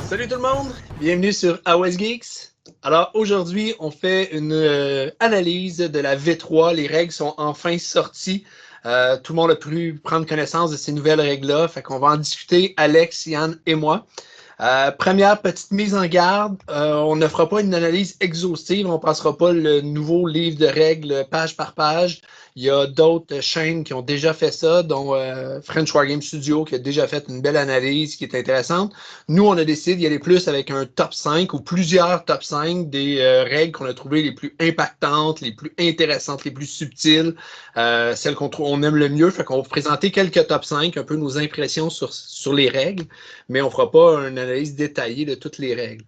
Salut tout le monde, bienvenue sur AOS Geeks. Alors aujourd'hui, on fait une analyse de la V3. Les règles sont enfin sorties. Tout le monde a pu prendre connaissance de ces nouvelles règles-là. Fait qu'on va en discuter, Alex, Yann et moi. Première petite mise en garde, on ne fera pas une analyse exhaustive, on ne passera pas le nouveau livre de règles page par page. Il y a d'autres chaînes qui ont déjà fait ça, dont French Wargame Studio qui a déjà fait une belle analyse qui est intéressante. Nous, on a décidé d'y aller plus avec un top 5 ou plusieurs top 5 des règles qu'on a trouvées les plus impactantes, les plus intéressantes, les plus subtiles, celles on aime le mieux. Fait qu'on va vous présenter quelques top 5, un peu nos impressions sur les règles, mais on ne fera pas une analyse détaillée de toutes les règles.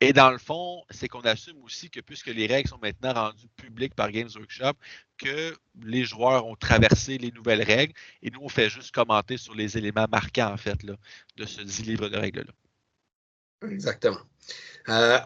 Et dans le fond, c'est qu'on assume aussi que puisque les règles sont maintenant rendues publiques par Games Workshop, que les joueurs ont traversé les nouvelles règles et nous, on fait juste commenter sur les éléments marquants, en fait, là, de ce 10 livres de règles-là. Exactement.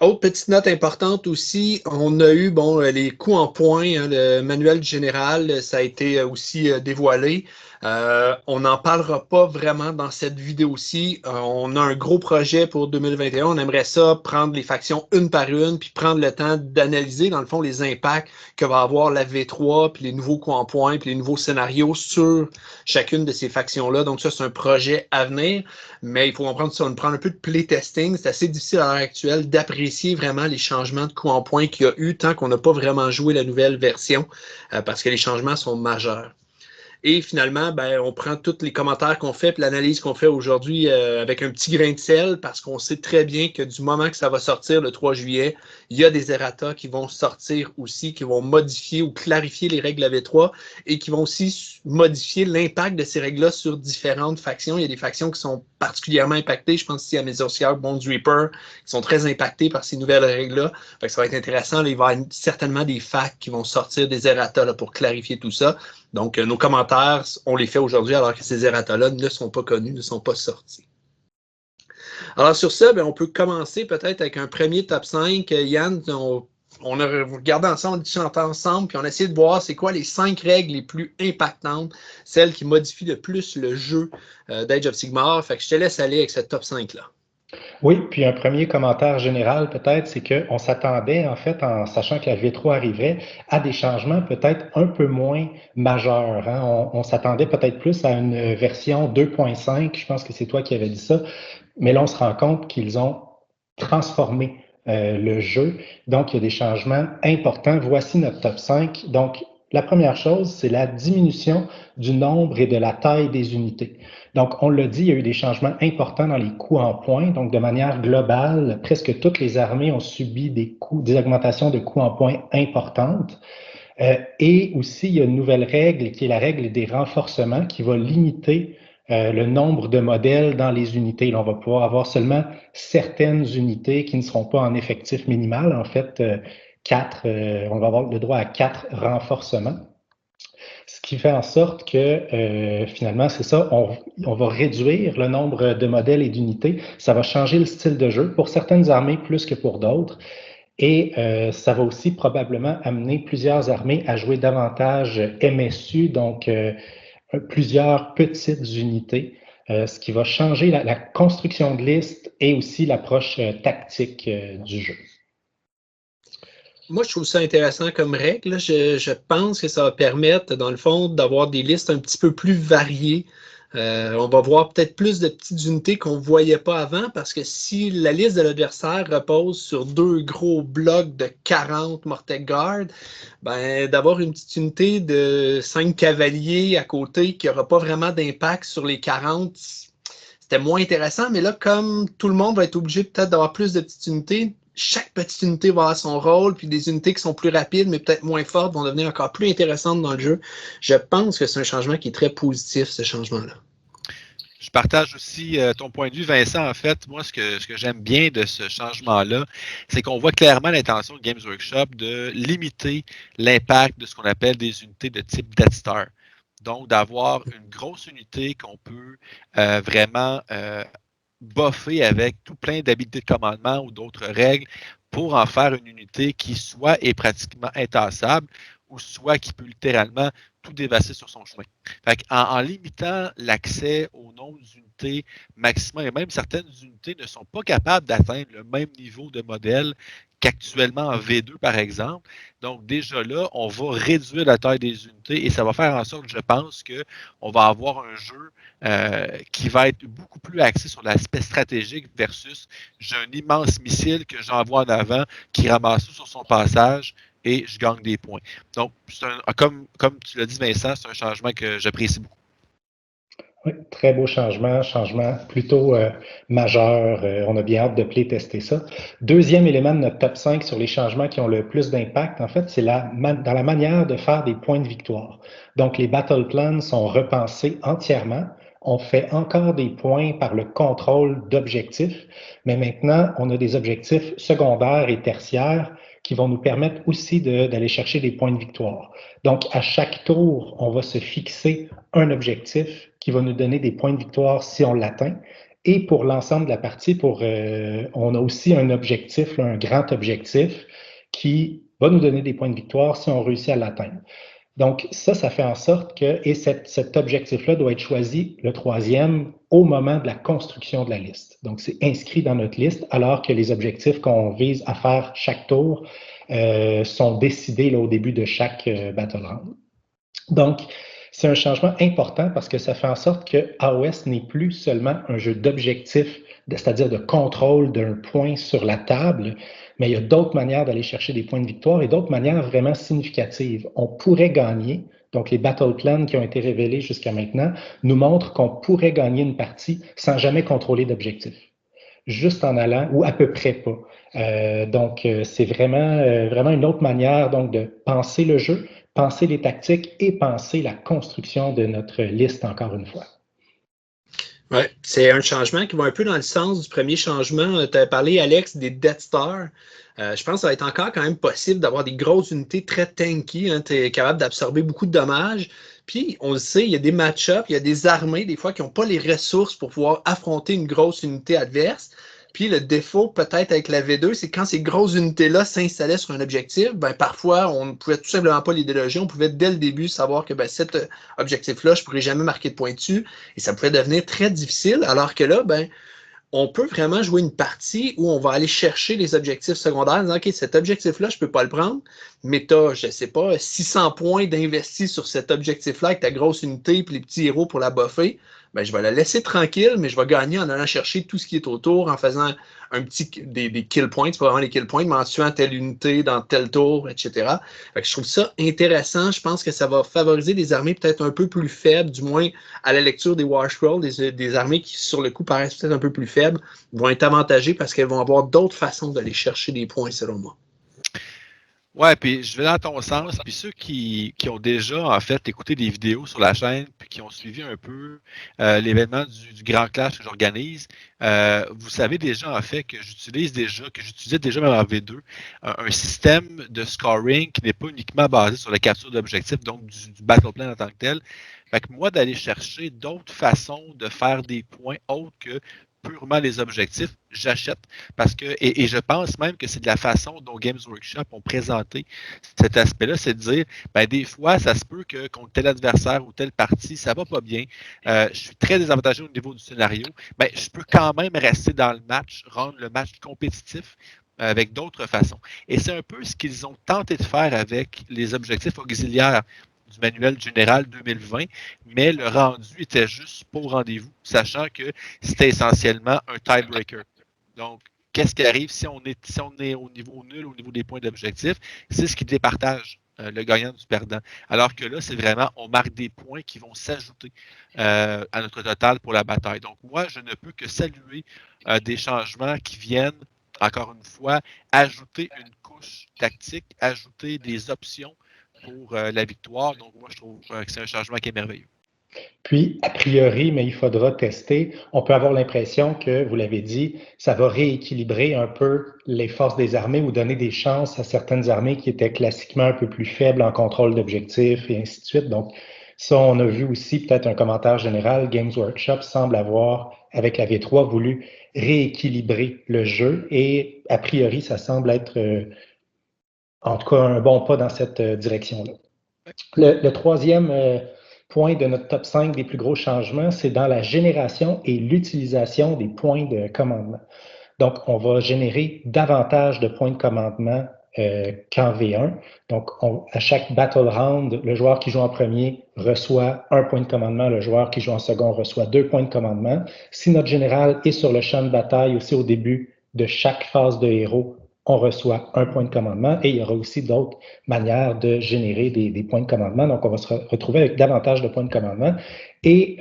Autre petite note importante aussi, on a eu les coups en point, hein, le manuel général, ça a été aussi dévoilé. On n'en parlera pas vraiment dans cette vidéo-ci. On a un gros projet pour 2021. On aimerait ça prendre les factions une par une, puis prendre le temps d'analyser, dans le fond, les impacts que va avoir la V3, puis les nouveaux coups en point, puis les nouveaux scénarios sur chacune de ces factions-là. Donc ça, c'est un projet à venir, mais il faut comprendre ça, on prend un peu de playtesting. C'est assez difficile à l'heure actuelle d'apprécier vraiment les changements de coups en point qu'il y a eu tant qu'on n'a pas vraiment joué la nouvelle version, parce que les changements sont majeurs. Et finalement, on prend tous les commentaires qu'on fait et l'analyse qu'on fait aujourd'hui avec un petit grain de sel parce qu'on sait très bien que du moment que ça va sortir le 3 juillet, il y a des errata qui vont sortir aussi, qui vont modifier ou clarifier les règles de la V3 et qui vont aussi modifier l'impact de ces règles-là sur différentes factions. Il y a des factions qui sont particulièrement impactées. Je pense ici à Mesosiarch, Bones Reaper, qui sont très impactées par ces nouvelles règles-là. Fait que ça va être intéressant. Là, il va y avoir certainement des facts qui vont sortir des errata là, pour clarifier tout ça. Donc, nos commentaires, on les fait aujourd'hui alors que ces errata-là ne sont pas connus, ne sont pas sortis. Alors, sur ça, on peut commencer peut-être avec un premier top 5. Yann, on a regardé ensemble, on a discuté ensemble, puis on a essayé de voir c'est quoi les 5 règles les plus impactantes, celles qui modifient le plus le jeu d'Age of Sigmar. Fait que je te laisse aller avec ce top 5-là. Oui, puis un premier commentaire général peut-être, c'est qu'on s'attendait en fait, en sachant que la V3 arriverait, à des changements peut-être un peu moins majeurs. Hein. On s'attendait peut-être plus à une version 2.5, je pense que c'est toi qui avais dit ça, mais là on se rend compte qu'ils ont transformé le jeu, donc il y a des changements importants. Voici notre top 5. Donc la première chose, c'est la diminution du nombre et de la taille des unités. Donc, on l'a dit, il y a eu des changements importants dans les coups en point. Donc, de manière globale, presque toutes les armées ont subi des augmentations de coups en point importantes. Et aussi, il y a une nouvelle règle qui est la règle des renforcements qui va limiter le nombre de modèles dans les unités. Là, on va pouvoir avoir seulement certaines unités qui ne seront pas en effectif minimal. En fait, on va avoir le droit à 4 renforcements. Ce qui fait en sorte que finalement, c'est ça, on va réduire le nombre de modèles et d'unités. Ça va changer le style de jeu pour certaines armées plus que pour d'autres. Et ça va aussi probablement amener plusieurs armées à jouer davantage MSU, donc plusieurs petites unités, ce qui va changer la construction de liste et aussi l'approche tactique du jeu. Moi, je trouve ça intéressant comme règle. Je pense que ça va permettre, dans le fond, d'avoir des listes un petit peu plus variées. On va voir peut-être plus de petites unités qu'on ne voyait pas avant, parce que si la liste de l'adversaire repose sur 2 gros blocs de 40 Mortec Guard, d'avoir une petite unité de 5 cavaliers à côté qui n'aura pas vraiment d'impact sur les 40, c'était moins intéressant. Mais là, comme tout le monde va être obligé peut-être d'avoir plus de petites unités, chaque petite unité va avoir son rôle, puis des unités qui sont plus rapides, mais peut-être moins fortes, vont devenir encore plus intéressantes dans le jeu. Je pense que c'est un changement qui est très positif, ce changement-là. Je partage aussi ton point de vue, Vincent. En fait, moi, ce que j'aime bien de ce changement-là, c'est qu'on voit clairement l'intention de Games Workshop de limiter l'impact de ce qu'on appelle des unités de type Death Star. Donc, d'avoir une grosse unité qu'on peut vraiment buffer avec tout plein d'habilités de commandement ou d'autres règles pour en faire une unité qui soit est pratiquement intassable ou soit qui peut littéralement tout dévasser sur son chemin. Fait en limitant l'accès au nombre unités maximum, et même certaines unités ne sont pas capables d'atteindre le même niveau de modèle qu'actuellement en V2, par exemple. Donc, déjà là, on va réduire la taille des unités et ça va faire en sorte, je pense, qu'on va avoir un jeu qui va être beaucoup plus axé sur l'aspect stratégique versus j'ai un immense missile que j'envoie en avant qui ramasse tout sur son passage et je gagne des points. Donc, comme tu l'as dit, Vincent, c'est un changement que j'apprécie beaucoup. Oui, très beau changement plutôt majeur. On a bien hâte de playtester ça. Deuxième élément de notre top 5 sur les changements qui ont le plus d'impact, en fait, c'est dans la manière de faire des points de victoire. Donc, les battle plans sont repensés entièrement. On fait encore des points par le contrôle d'objectifs, mais maintenant, on a des objectifs secondaires et tertiaires qui vont nous permettre aussi d'aller chercher des points de victoire. Donc, à chaque tour, on va se fixer un objectif qui va nous donner des points de victoire si on l'atteint. Et pour l'ensemble de la partie, on a aussi un objectif, un grand objectif qui va nous donner des points de victoire si on réussit à l'atteindre. Donc, ça fait en sorte que, et cet objectif-là doit être choisi, le troisième, au moment de la construction de la liste. Donc, c'est inscrit dans notre liste, alors que les objectifs qu'on vise à faire chaque tour sont décidés là, au début de chaque battle round. Donc, c'est un changement important parce que ça fait en sorte que AOS n'est plus seulement un jeu d'objectifs, c'est-à-dire de contrôle d'un point sur la table, mais il y a d'autres manières d'aller chercher des points de victoire et d'autres manières vraiment significatives. On pourrait gagner, donc les battle plans qui ont été révélés jusqu'à maintenant nous montrent qu'on pourrait gagner une partie sans jamais contrôler d'objectifs, juste en allant, ou à peu près pas. Donc, c'est vraiment une autre manière donc, de penser le jeu, penser les tactiques et penser la construction de notre liste, encore une fois. Oui, c'est un changement qui va un peu dans le sens du premier changement. Tu as parlé, Alex, des Death Star. Je pense que ça va être encore quand même possible d'avoir des grosses unités très tanky. Hein, tu es capable d'absorber beaucoup de dommages. Puis, on le sait, il y a des match-ups, il y a des armées, des fois, qui n'ont pas les ressources pour pouvoir affronter une grosse unité adverse. Puis, le défaut, peut-être, avec la V2, c'est que quand ces grosses unités-là s'installaient sur un objectif, ben, parfois, on ne pouvait tout simplement pas les déloger. On pouvait, dès le début, savoir que ben, cet objectif-là, je ne pourrais jamais marquer de point dessus. Et ça pouvait devenir très difficile, alors que là, ben, on peut vraiment jouer une partie où on va aller chercher les objectifs secondaires en disant, OK, cet objectif-là, je ne peux pas le prendre, mais tu as, je ne sais pas, 600 points d'investis sur cet objectif-là avec ta grosse unité et les petits héros pour la buffer. Ben, je vais la laisser tranquille, mais je vais gagner en allant chercher tout ce qui est autour, en faisant des kill points, c'est pas vraiment les kill points, mais en tuant telle unité dans tel tour, etc. Fait que je trouve ça intéressant. Je pense que ça va favoriser des armées peut-être un peu plus faibles, du moins à la lecture des War Scrolls, des armées qui, sur le coup, paraissent peut-être un peu plus faibles, vont être avantagées parce qu'elles vont avoir d'autres façons d'aller chercher des points, selon moi. Ouais, puis je vais dans ton sens. Puis ceux qui ont déjà, en fait, écouté des vidéos sur la chaîne, puis qui ont suivi un peu l'événement du Grand Clash que j'organise, vous savez déjà, en fait, que j'utilisais déjà même en V2, un système de scoring qui n'est pas uniquement basé sur la capture d'objectifs, donc du battle plan en tant que tel. Fait que moi, d'aller chercher d'autres façons de faire des points autres que purement les objectifs, j'achète parce que, et je pense même que c'est de la façon dont Games Workshop ont présenté cet aspect-là, c'est de dire, ben, des fois, ça se peut que contre tel adversaire ou telle partie, ça va pas bien, je suis très désavantagé au niveau du scénario, ben, je peux quand même rester dans le match, rendre le match compétitif avec d'autres façons. Et c'est un peu ce qu'ils ont tenté de faire avec les objectifs auxiliaires du manuel général 2020, mais le rendu était juste pas au rendez-vous, sachant que c'était essentiellement un tiebreaker. Donc, qu'est-ce qui arrive si on est au niveau nul, au niveau des points d'objectif? C'est ce qui départage le gagnant du perdant. Alors que là, c'est vraiment, on marque des points qui vont s'ajouter à notre total pour la bataille. Donc, moi, je ne peux que saluer des changements qui viennent, encore une fois, ajouter une couche tactique, ajouter des options pour la victoire. Donc, moi, je trouve que c'est un changement qui est merveilleux. Puis, a priori, mais il faudra tester, on peut avoir l'impression que, vous l'avez dit, ça va rééquilibrer un peu les forces des armées ou donner des chances à certaines armées qui étaient classiquement un peu plus faibles en contrôle d'objectifs et ainsi de suite. Donc, ça, on a vu aussi peut-être un commentaire général. Games Workshop semble avoir, avec la V3, voulu rééquilibrer le jeu et, a priori, ça semble être, en tout cas, un bon pas dans cette direction-là. Le troisième point de notre top 5 des plus gros changements, c'est dans la génération et l'utilisation des points de commandement. Donc, on va générer davantage de points de commandement qu'en V1. Donc, à chaque battle round, le joueur qui joue en premier reçoit 1 point de commandement, le joueur qui joue en second reçoit 2 points de commandement. Si notre général est sur le champ de bataille aussi au début de chaque phase de héros, on reçoit 1 point de commandement et il y aura aussi d'autres manières de générer des points de commandement. Donc, on va se retrouver avec davantage de points de commandement et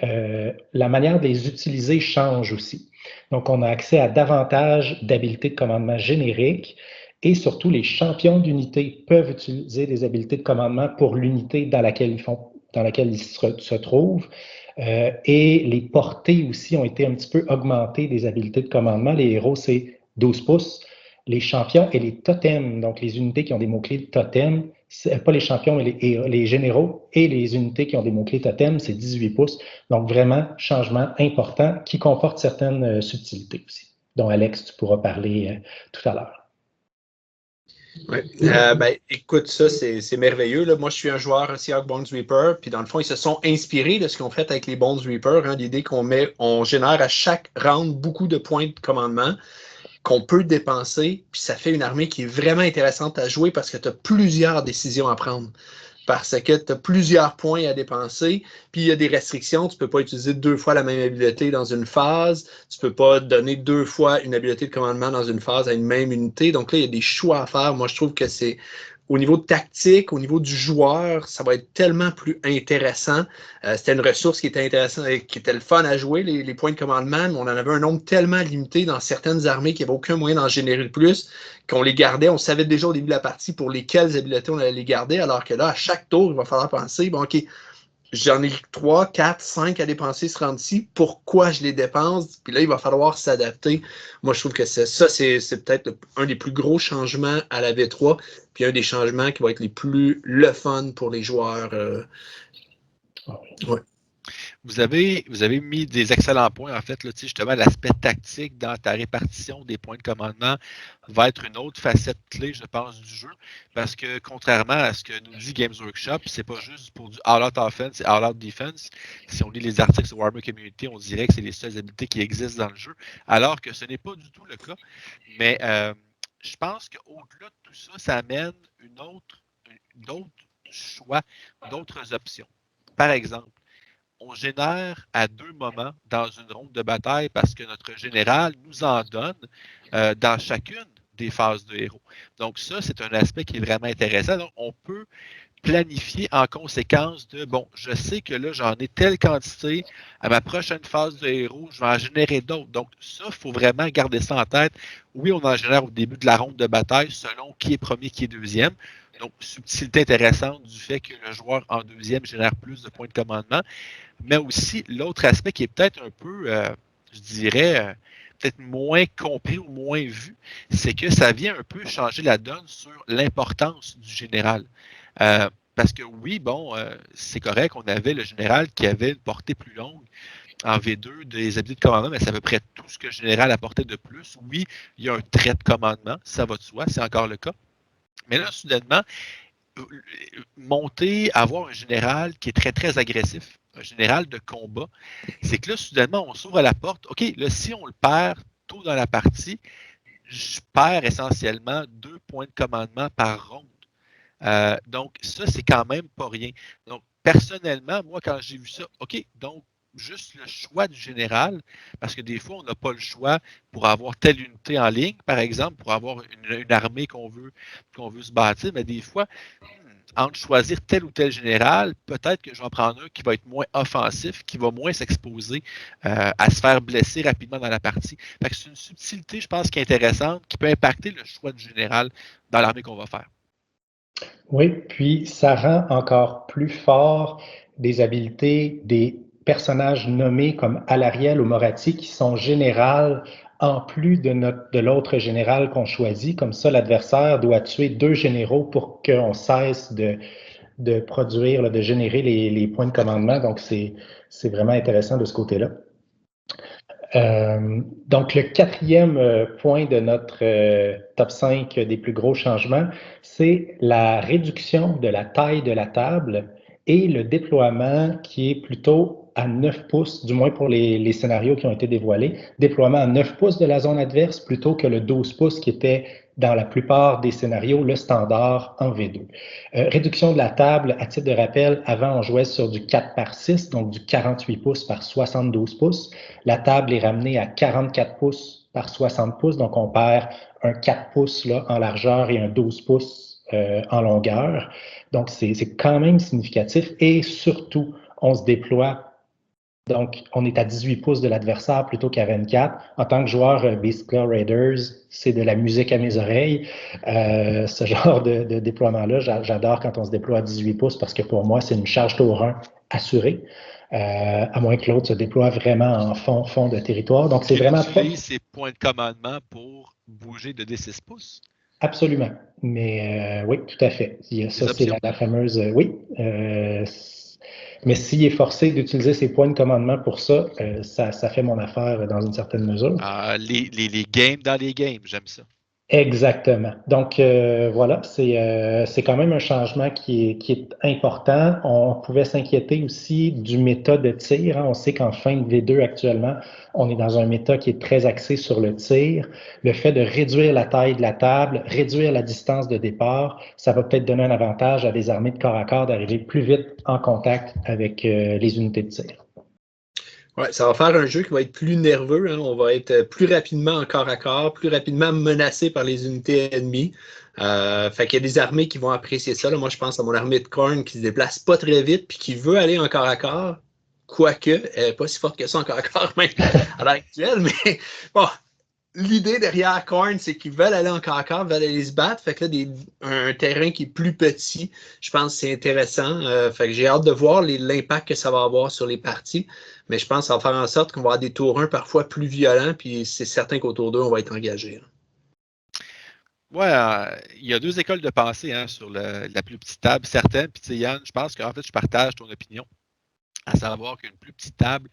la manière de les utiliser change aussi. Donc, on a accès à davantage d'habiletés de commandement génériques et surtout, les champions d'unité peuvent utiliser des habiletés de commandement pour l'unité dans laquelle ils se trouvent. Et les portées aussi ont été un petit peu augmentées des habiletés de commandement. Les héros, c'est 12 pouces. Les champions et les totems, donc les unités qui ont des mots-clés de totem, pas les champions, mais les généraux et les unités qui ont des mots-clés totem, c'est 18 pouces. Donc vraiment, changement important qui comporte certaines subtilités aussi, dont Alex, tu pourras parler tout à l'heure. Oui. Écoute, ça, c'est merveilleux. Là. Moi, je suis un joueur aussi avec Bones Reaper, puis dans le fond, ils se sont inspirés de ce qu'ils ont fait avec les Bones Reaper. Hein, l'idée on génère à chaque round beaucoup de points de commandement qu'on peut dépenser, puis ça fait une armée qui est vraiment intéressante à jouer parce que tu as plusieurs décisions à prendre. Parce que tu as plusieurs points à dépenser, puis il y a des restrictions. Tu ne peux pas utiliser 2 fois la même habileté dans une phase. Tu ne peux pas donner 2 fois une habileté de commandement dans une phase à une même unité. Donc là, il y a des choix à faire. Moi, je trouve que c'est au niveau tactique, au niveau du joueur, ça va être tellement plus intéressant. C'était une ressource qui était intéressante, qui était le fun à jouer, les points de commandement, mais on en avait un nombre tellement limité dans certaines armées qu'il n'y avait aucun moyen d'en générer le plus, qu'on les gardait. On savait déjà au début de la partie pour lesquelles habiletés on allait les garder, alors que là, à chaque tour, il va falloir penser, bon, OK, j'en ai 3, 4, 5 à dépenser ce round-ci. Pourquoi je les dépense? Puis là, il va falloir s'adapter. Moi, je trouve que c'est peut-être un des plus gros changements à la V3, puis un des changements qui va être les plus le fun pour les joueurs. Ouais. Vous avez mis des excellents points, en fait, là, justement, l'aspect tactique dans ta répartition des points de commandement va être une autre facette clé, je pense, du jeu, parce que contrairement à ce que nous dit Games Workshop, c'est pas juste pour du all-out offense et all-out defense. Si on lit les articles sur Warhammer Community, on dirait que c'est les seules habiletés qui existent dans le jeu, alors que ce n'est pas du tout le cas. Mais je pense qu'au-delà de tout ça, ça amène d'autres choix, d'autres options. Par exemple, on génère à 2 moments dans une ronde de bataille parce que notre général nous en donne dans chacune des phases de héros. Donc ça, c'est un aspect qui est vraiment intéressant. Donc on peut planifier en conséquence de, bon, je sais que là, j'en ai telle quantité, à ma prochaine phase de héros, je vais en générer d'autres. Donc ça, il faut vraiment garder ça en tête. Oui, on en génère au début de la ronde de bataille selon qui est premier, qui est deuxième. Donc, subtilité intéressante du fait que le joueur en deuxième génère plus de points de commandement. Mais aussi, l'autre aspect qui est peut-être un peu, je dirais, peut-être moins compris ou moins vu, c'est que ça vient un peu changer la donne sur l'importance du général. Parce que oui, bon, c'est correct, on avait le général qui avait une portée plus longue en V2 des habiletés de commandement, mais c'est à peu près tout ce que le général apportait de plus. Oui, il y a un trait de commandement, ça va de soi, c'est encore le cas. Mais là, soudainement, avoir un général qui est très, très agressif, un général de combat, c'est que là, soudainement, on s'ouvre à la porte. OK, là, si on le perd tôt dans la partie, je perds essentiellement 2 points de commandement par ronde. Donc, ça, c'est quand même pas rien. Donc, personnellement, moi, quand j'ai vu ça, OK, donc, juste le choix du général, parce que des fois, on n'a pas le choix pour avoir telle unité en ligne, par exemple, pour avoir une armée qu'on veut se bâtir, mais des fois, entre choisir tel ou tel général, peut-être que je vais en prendre un qui va être moins offensif, qui va moins s'exposer à se faire blesser rapidement dans la partie. Fait que c'est une subtilité, je pense, qui est intéressante, qui peut impacter le choix du général dans l'armée qu'on va faire. Oui, puis ça rend encore plus fort des habiletés des personnages nommés comme Alariel ou Moratti qui sont générales en plus de l'autre général qu'on choisit. Comme ça, l'adversaire doit tuer 2 généraux pour qu'on cesse de produire, de générer les points de commandement. Donc, c'est vraiment intéressant de ce côté-là. Donc, le 4e point de notre top 5 des plus gros changements, c'est la réduction de la taille de la table et le déploiement qui est plutôt à 9 pouces, du moins pour les scénarios qui ont été dévoilés, déploiement à 9 pouces de la zone adverse plutôt que le 12 pouces qui était dans la plupart des scénarios le standard en V2. Réduction de la table, à titre de rappel, avant on jouait sur du 4 par 6, donc du 48 pouces par 72 pouces. La table est ramenée à 44 pouces par 60 pouces, donc on perd un 4 pouces là, en largeur et un 12 pouces en longueur. Donc c'est quand même significatif et surtout, on se déploie. Donc, on est à 18 pouces de l'adversaire plutôt qu'à 24. En tant que joueur Beast Claw Raiders, c'est de la musique à mes oreilles. Ce genre de déploiement-là, j'adore quand on se déploie à 18 pouces parce que pour moi, c'est une charge tour 1 assurée, à moins que l'autre se déploie vraiment en fond de territoire. Donc, c'est vraiment... Il utilise ses points de commandement pour bouger de D6 pouces. Absolument. Mais oui, tout à fait. Ça, c'est la fameuse... oui. Mais s'il est forcé d'utiliser ses points de commandement pour ça, ça fait mon affaire dans une certaine mesure. Les games dans les games, j'aime ça. Exactement. Donc, voilà, c'est quand même un changement qui est important. On pouvait s'inquiéter aussi du méta de tir. Hein. On sait qu'en fin de V2 actuellement, on est dans un méta qui est très axé sur le tir. Le fait de réduire la taille de la table, réduire la distance de départ, ça va peut-être donner un avantage à des armées de corps à corps d'arriver plus vite en contact avec les unités de tir. Ouais, ça va faire un jeu qui va être plus nerveux. Hein. On va être plus rapidement en corps à corps, plus rapidement menacé par les unités ennemies. Fait qu'il y a des armées qui vont apprécier ça. Là. Moi, je pense à mon armée de Khorne qui se déplace pas très vite puis qui veut aller en corps à corps. Quoique, elle n'est pas si forte que ça en corps à corps même à l'heure actuelle. Mais bon, l'idée derrière Khorne, c'est qu'ils veulent aller en corps à corps, veulent aller se battre. Fait que là, un terrain qui est plus petit, je pense que c'est intéressant. Fait que j'ai hâte de voir l'impact que ça va avoir sur les parties. Mais je pense que ça va faire en sorte qu'on va avoir des tours 1 parfois plus violents, puis c'est certain qu'au tour 2, on va être engagé. Ouais, il y a deux écoles de pensée hein, sur la plus petite table, certaines. Puis Yann, je pense qu'en fait, je partage ton opinion, à savoir qu'une plus petite table,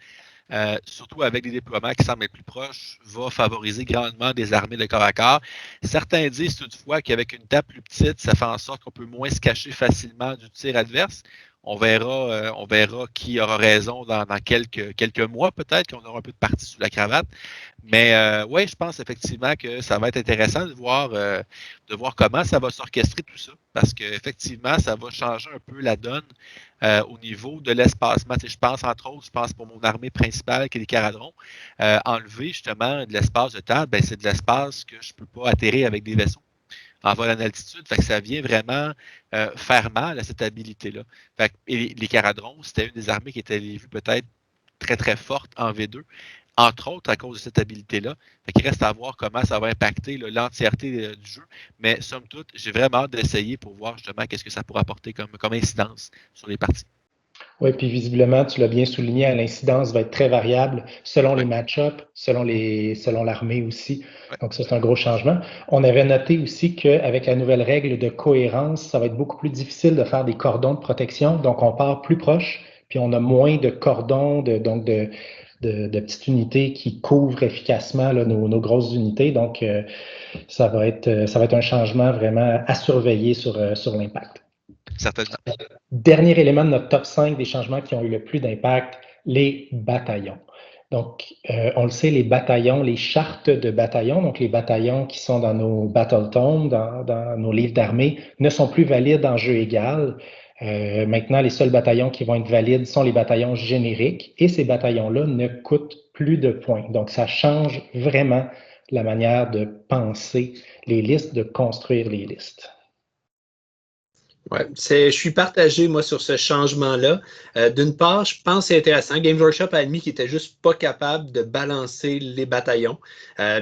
surtout avec des déploiements qui semblent être plus proches, va favoriser grandement des armées de corps à corps. Certains disent toutefois qu'avec une table plus petite, ça fait en sorte qu'on peut moins se cacher facilement du tir adverse. On verra qui aura raison dans quelques mois, peut-être, qu'on aura un peu de partie sous la cravate. Mais oui, je pense effectivement que ça va être intéressant de voir comment ça va s'orchestrer tout ça. Parce qu'effectivement, ça va changer un peu la donne au niveau de l'espacement. Je pense, entre autres, pour mon armée principale qui est les Caradrons. Enlever justement de l'espace de table, ben, c'est de l'espace que je ne peux pas atterrir avec des vaisseaux en vol en altitude. Fait que ça vient vraiment faire mal à cette habilité-là. Et les Caradrons, c'était une des armées qui était vue peut-être très, très forte en V2, entre autres à cause de cette habilité-là. Fait qu'il reste à voir comment ça va impacter l'entièreté du jeu. Mais somme toute, j'ai vraiment hâte d'essayer pour voir justement qu'est-ce que ça pourra apporter comme incidence sur les parties. Oui, puis visiblement, tu l'as bien souligné, l'incidence va être très variable selon les match-ups, selon l'armée aussi. Ouais. Donc, ça, c'est un gros changement. On avait noté aussi qu'avec la nouvelle règle de cohérence, ça va être beaucoup plus difficile de faire des cordons de protection. Donc, on part plus proche, puis on a moins de cordons, de petites unités qui couvrent efficacement là, nos grosses unités. Donc, ça va être un changement vraiment à surveiller sur l'impact. Certainement. Dernier élément de notre top 5 des changements qui ont eu le plus d'impact, les bataillons. Donc, on le sait, les bataillons, les chartes de bataillons, donc les bataillons qui sont dans nos battle tomes, dans nos livres d'armée, ne sont plus valides en jeu égal. Maintenant, les seuls bataillons qui vont être valides sont les bataillons génériques et ces bataillons-là ne coûtent plus de points. Donc, ça change vraiment la manière de penser les listes, de construire les listes. Ouais, je suis partagé, moi, sur ce changement-là. D'une part, je pense que c'est intéressant. Games Workshop a admis qu'ils n'étaient juste pas capables de balancer les bataillons.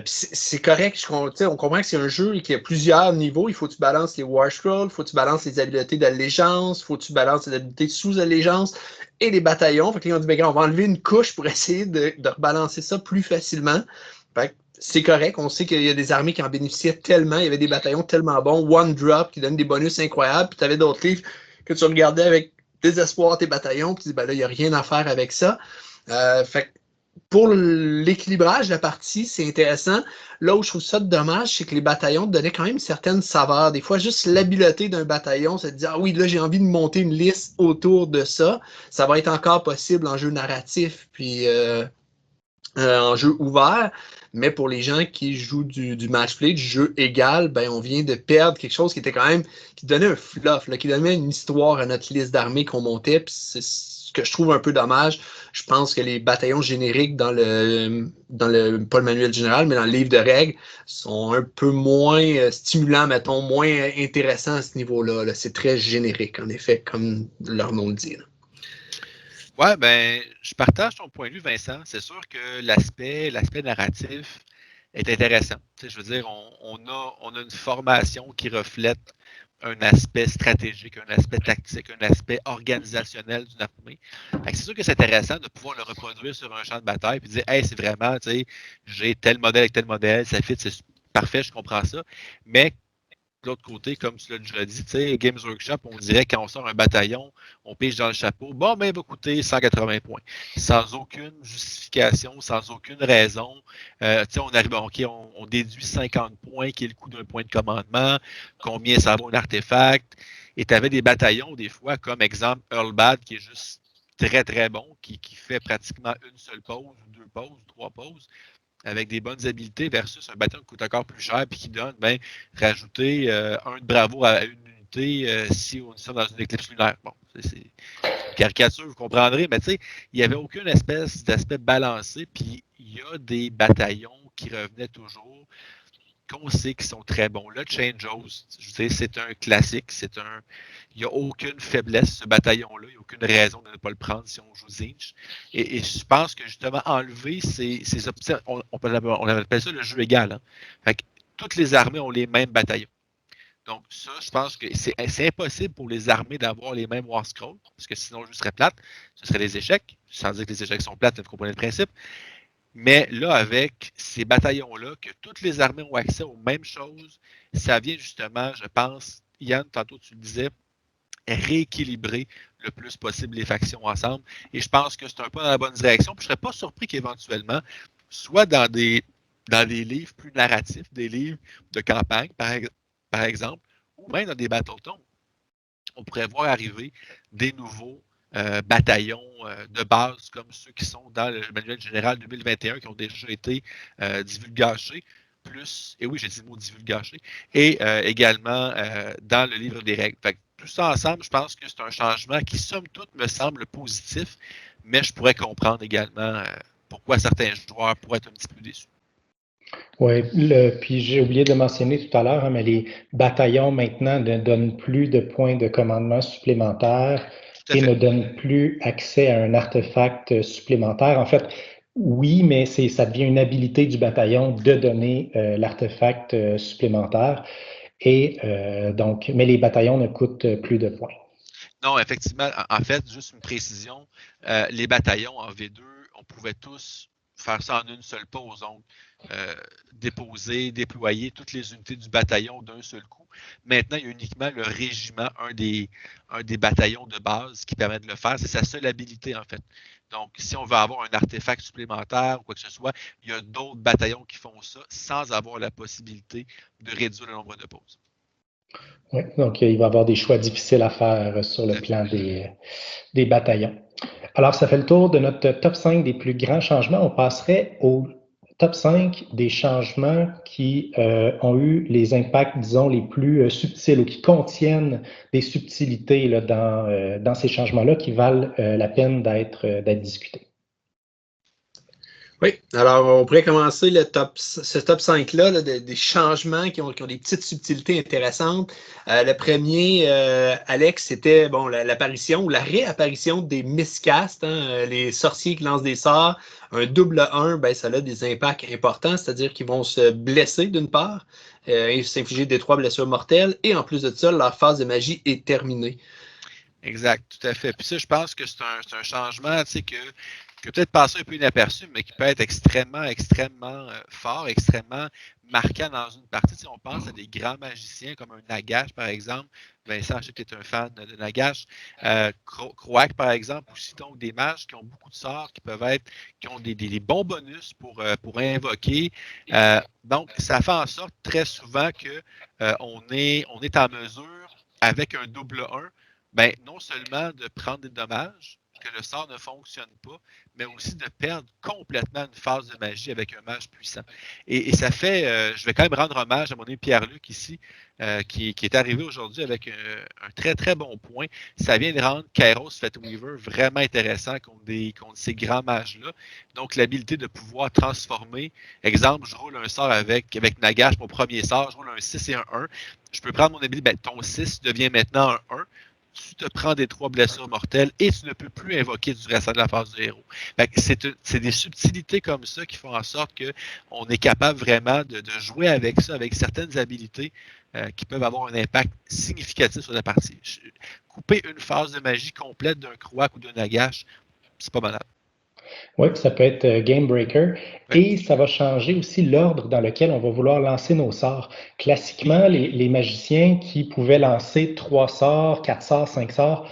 C'est correct, on comprend que c'est un jeu et qu'il y a plusieurs niveaux. Il faut que tu balances les War Scrolls, il faut que tu balances les habiletés d'allégeance, il faut que tu balances les habiletés sous allégeance et les bataillons. Fait que là, on dit, ben, on va enlever une couche pour essayer de rebalancer ça plus facilement. Fait que c'est correct, on sait qu'il y a des armées qui en bénéficiaient tellement, il y avait des bataillons tellement bons, One Drop qui donne des bonus incroyables, puis tu avais d'autres livres que tu regardais avec désespoir tes bataillons, puis tu dis, ben là, il n'y a rien à faire avec ça. Fait pour l'équilibrage de la partie, c'est intéressant. Là où je trouve ça dommage, c'est que les bataillons donnaient quand même une certaine saveur. Des fois, juste l'habileté d'un bataillon, c'est de dire, ah oui, là, j'ai envie de monter une liste autour de ça. Ça va être encore possible en jeu narratif, puis en jeu ouvert. Mais pour les gens qui jouent du match play, du jeu égal, ben, on vient de perdre quelque chose qui était quand même, qui donnait un fluff, là, qui donnait une histoire à notre liste d'armées qu'on montait. Puis c'est ce que je trouve un peu dommage. Je pense que les bataillons génériques dans pas le manuel général, mais dans le livre de règles, sont un peu moins stimulants, mettons, moins intéressants à ce niveau-là. Là. C'est très générique, en effet, comme leur nom le dit. Là. Ouais, ben, je partage ton point de vue, Vincent. C'est sûr que l'aspect narratif est intéressant. Tu sais, je veux dire, on a une formation qui reflète un aspect stratégique, un aspect tactique, un aspect organisationnel d'une armée. C'est sûr que c'est intéressant de pouvoir le reproduire sur un champ de bataille et dire, hey, c'est vraiment, tu sais, j'ai tel modèle avec tel modèle, ça fit, c'est parfait, je comprends ça. Mais de l'autre côté, comme tu l'as déjà dit, Games Workshop, on dirait quand on sort un bataillon, on pige dans le chapeau, bon, ben, il va coûter 180 points. Sans aucune justification, sans aucune raison. On arrive, OK, on déduit 50 points, qui est le coût d'un point de commandement, combien ça vaut un artefact. Et tu avais des bataillons, des fois, comme exemple Earlbad, qui est juste très, très bon, qui fait pratiquement une seule pause, ou deux pauses, trois pauses, avec des bonnes habiletés versus un bâton qui coûte encore plus cher et qui donne, ben, rajouter un de bravoure à une unité si on est dans une éclipse lunaire. Bon, c'est une caricature, vous comprendrez, mais tu sais, il n'y avait aucune espèce d'aspect balancé, puis il y a des bataillons qui revenaient toujours, qu'on sait qu'ils sont très bons. Le Changeos, je veux dire, c'est un classique, il n'y a aucune faiblesse, ce bataillon-là, il n'y a aucune raison de ne pas le prendre si on joue Zinch. Et je pense que justement, enlever ces options, on appelle ça le jeu égal. Hein. Fait que toutes les armées ont les mêmes bataillons. Donc ça, je pense que c'est impossible pour les armées d'avoir les mêmes War Scrolls, parce que sinon, le jeu serait plate. Ce serait des échecs, sans dire que les échecs sont plates, vous comprenez le principe. Mais là, avec ces bataillons-là, que toutes les armées ont accès aux mêmes choses, ça vient justement, je pense, Yann, tantôt tu le disais, rééquilibrer le plus possible les factions ensemble. Et je pense que c'est un pas dans la bonne direction. Puis je ne serais pas surpris qu'éventuellement, soit dans des livres plus narratifs, des livres de campagne, par exemple, ou même dans des Battletons, on pourrait voir arriver des nouveaux bataillons de base comme ceux qui sont dans le manuel général 2021 qui ont déjà été divulgachés, et oui, j'ai dit le mot divulgaché, et également dans le livre des règles. Fait que tout ça ensemble, je pense que c'est un changement qui, somme toute, me semble positif, mais je pourrais comprendre également pourquoi certains joueurs pourraient être un petit peu déçus. Oui, puis j'ai oublié de mentionner tout à l'heure, mais les bataillons maintenant ne donnent plus de points de commandement supplémentaires et ne donnent plus accès à un artefact supplémentaire. En fait, oui, mais ça devient une habilité du bataillon de donner l'artefact supplémentaire. Et donc, mais les bataillons ne coûtent plus de points. Non, effectivement, en fait, juste une précision, les bataillons en V2, on pouvait tous faire ça en une seule pause, donc déposer, déployer toutes les unités du bataillon d'un seul coup. Maintenant, il y a uniquement le régiment, un des bataillons de base qui permet de le faire. C'est sa seule habilité, en fait. Donc, si on veut avoir un artefact supplémentaire ou quoi que ce soit, il y a d'autres bataillons qui font ça sans avoir la possibilité de réduire le nombre de pauses. Oui, donc il va y avoir des choix difficiles à faire sur le plan des bataillons. Alors, ça fait le tour de notre top 5 des plus grands changements. On passerait au top 5 des changements qui ont eu les impacts, disons, les plus subtils ou qui contiennent des subtilités là, dans ces changements-là qui valent la peine d'être discutés. Oui, alors on pourrait commencer ce top 5-là là, des changements qui ont des petites subtilités intéressantes. Le premier, Alex, c'était bon, l'apparition ou la réapparition des miscasts, hein, les sorciers qui lancent des sorts. Un double 1, ben, ça a des impacts importants, c'est-à-dire qu'ils vont se blesser d'une part, et s'infliger des 3 blessures mortelles, et en plus de ça, leur phase de magie est terminée. Exact, tout à fait. Puis ça, je pense que c'est un changement, tu sais, que peut peut-être passer un peu inaperçu, mais qui peut être extrêmement, extrêmement fort, extrêmement marquant dans une partie. Si on pense à des grands magiciens comme un Nagash, par exemple. Vincent, je sais que tu es un fan de Nagash. Croak, par exemple, aussi, donc des mages qui ont beaucoup de sorts, qui ont des bons bonus pour invoquer. Donc, ça fait en sorte très souvent que on est en mesure, avec un double 1, ben, non seulement de prendre des dommages, que le sort ne fonctionne pas, mais aussi de perdre complètement une phase de magie avec un mage puissant. Et ça fait, je vais quand même rendre hommage à mon ami Pierre-Luc ici, qui est arrivé aujourd'hui avec un très très bon point. Ça vient de rendre Kairos Fatweaver vraiment intéressant contre ces grands mages-là. Donc l'habilité de pouvoir transformer, exemple, je roule un sort avec Nagash, mon premier sort, je roule un 6 et un 1. Je peux prendre mon habilité, ben, ton 6 devient maintenant un 1. Tu te prends des 3 blessures mortelles et tu ne peux plus invoquer du restant de la phase du héros. C'est des subtilités comme ça qui font en sorte qu'on est capable vraiment de jouer avec ça, avec certaines habilités qui peuvent avoir un impact significatif sur la partie. Couper une phase de magie complète d'un Croak ou d'un Nagash, c'est pas malade. Oui, ça peut être Game Breaker. Ouais. Et ça va changer aussi l'ordre dans lequel on va vouloir lancer nos sorts. Classiquement, les magiciens qui pouvaient lancer 3 sorts, 4 sorts, 5 sorts,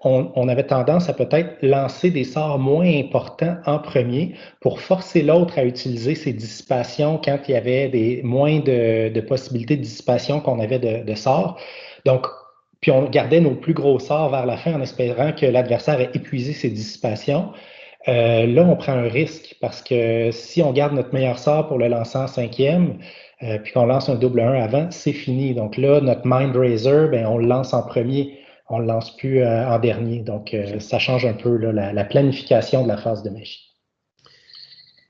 on avait tendance à peut-être lancer des sorts moins importants en premier pour forcer l'autre à utiliser ses dissipations quand il y avait moins de possibilités de dissipation qu'on avait de sorts. Donc, puis on gardait nos plus gros sorts vers la fin en espérant que l'adversaire ait épuisé ses dissipations. Là, on prend un risque parce que si on garde notre meilleur sort pour le lancer en 5e, puis qu'on lance un double 1 avant, c'est fini. Donc là, notre Mind Razor, ben, on le lance en premier, on ne le lance plus en dernier. Donc, ça change un peu là, la planification de la phase de magie.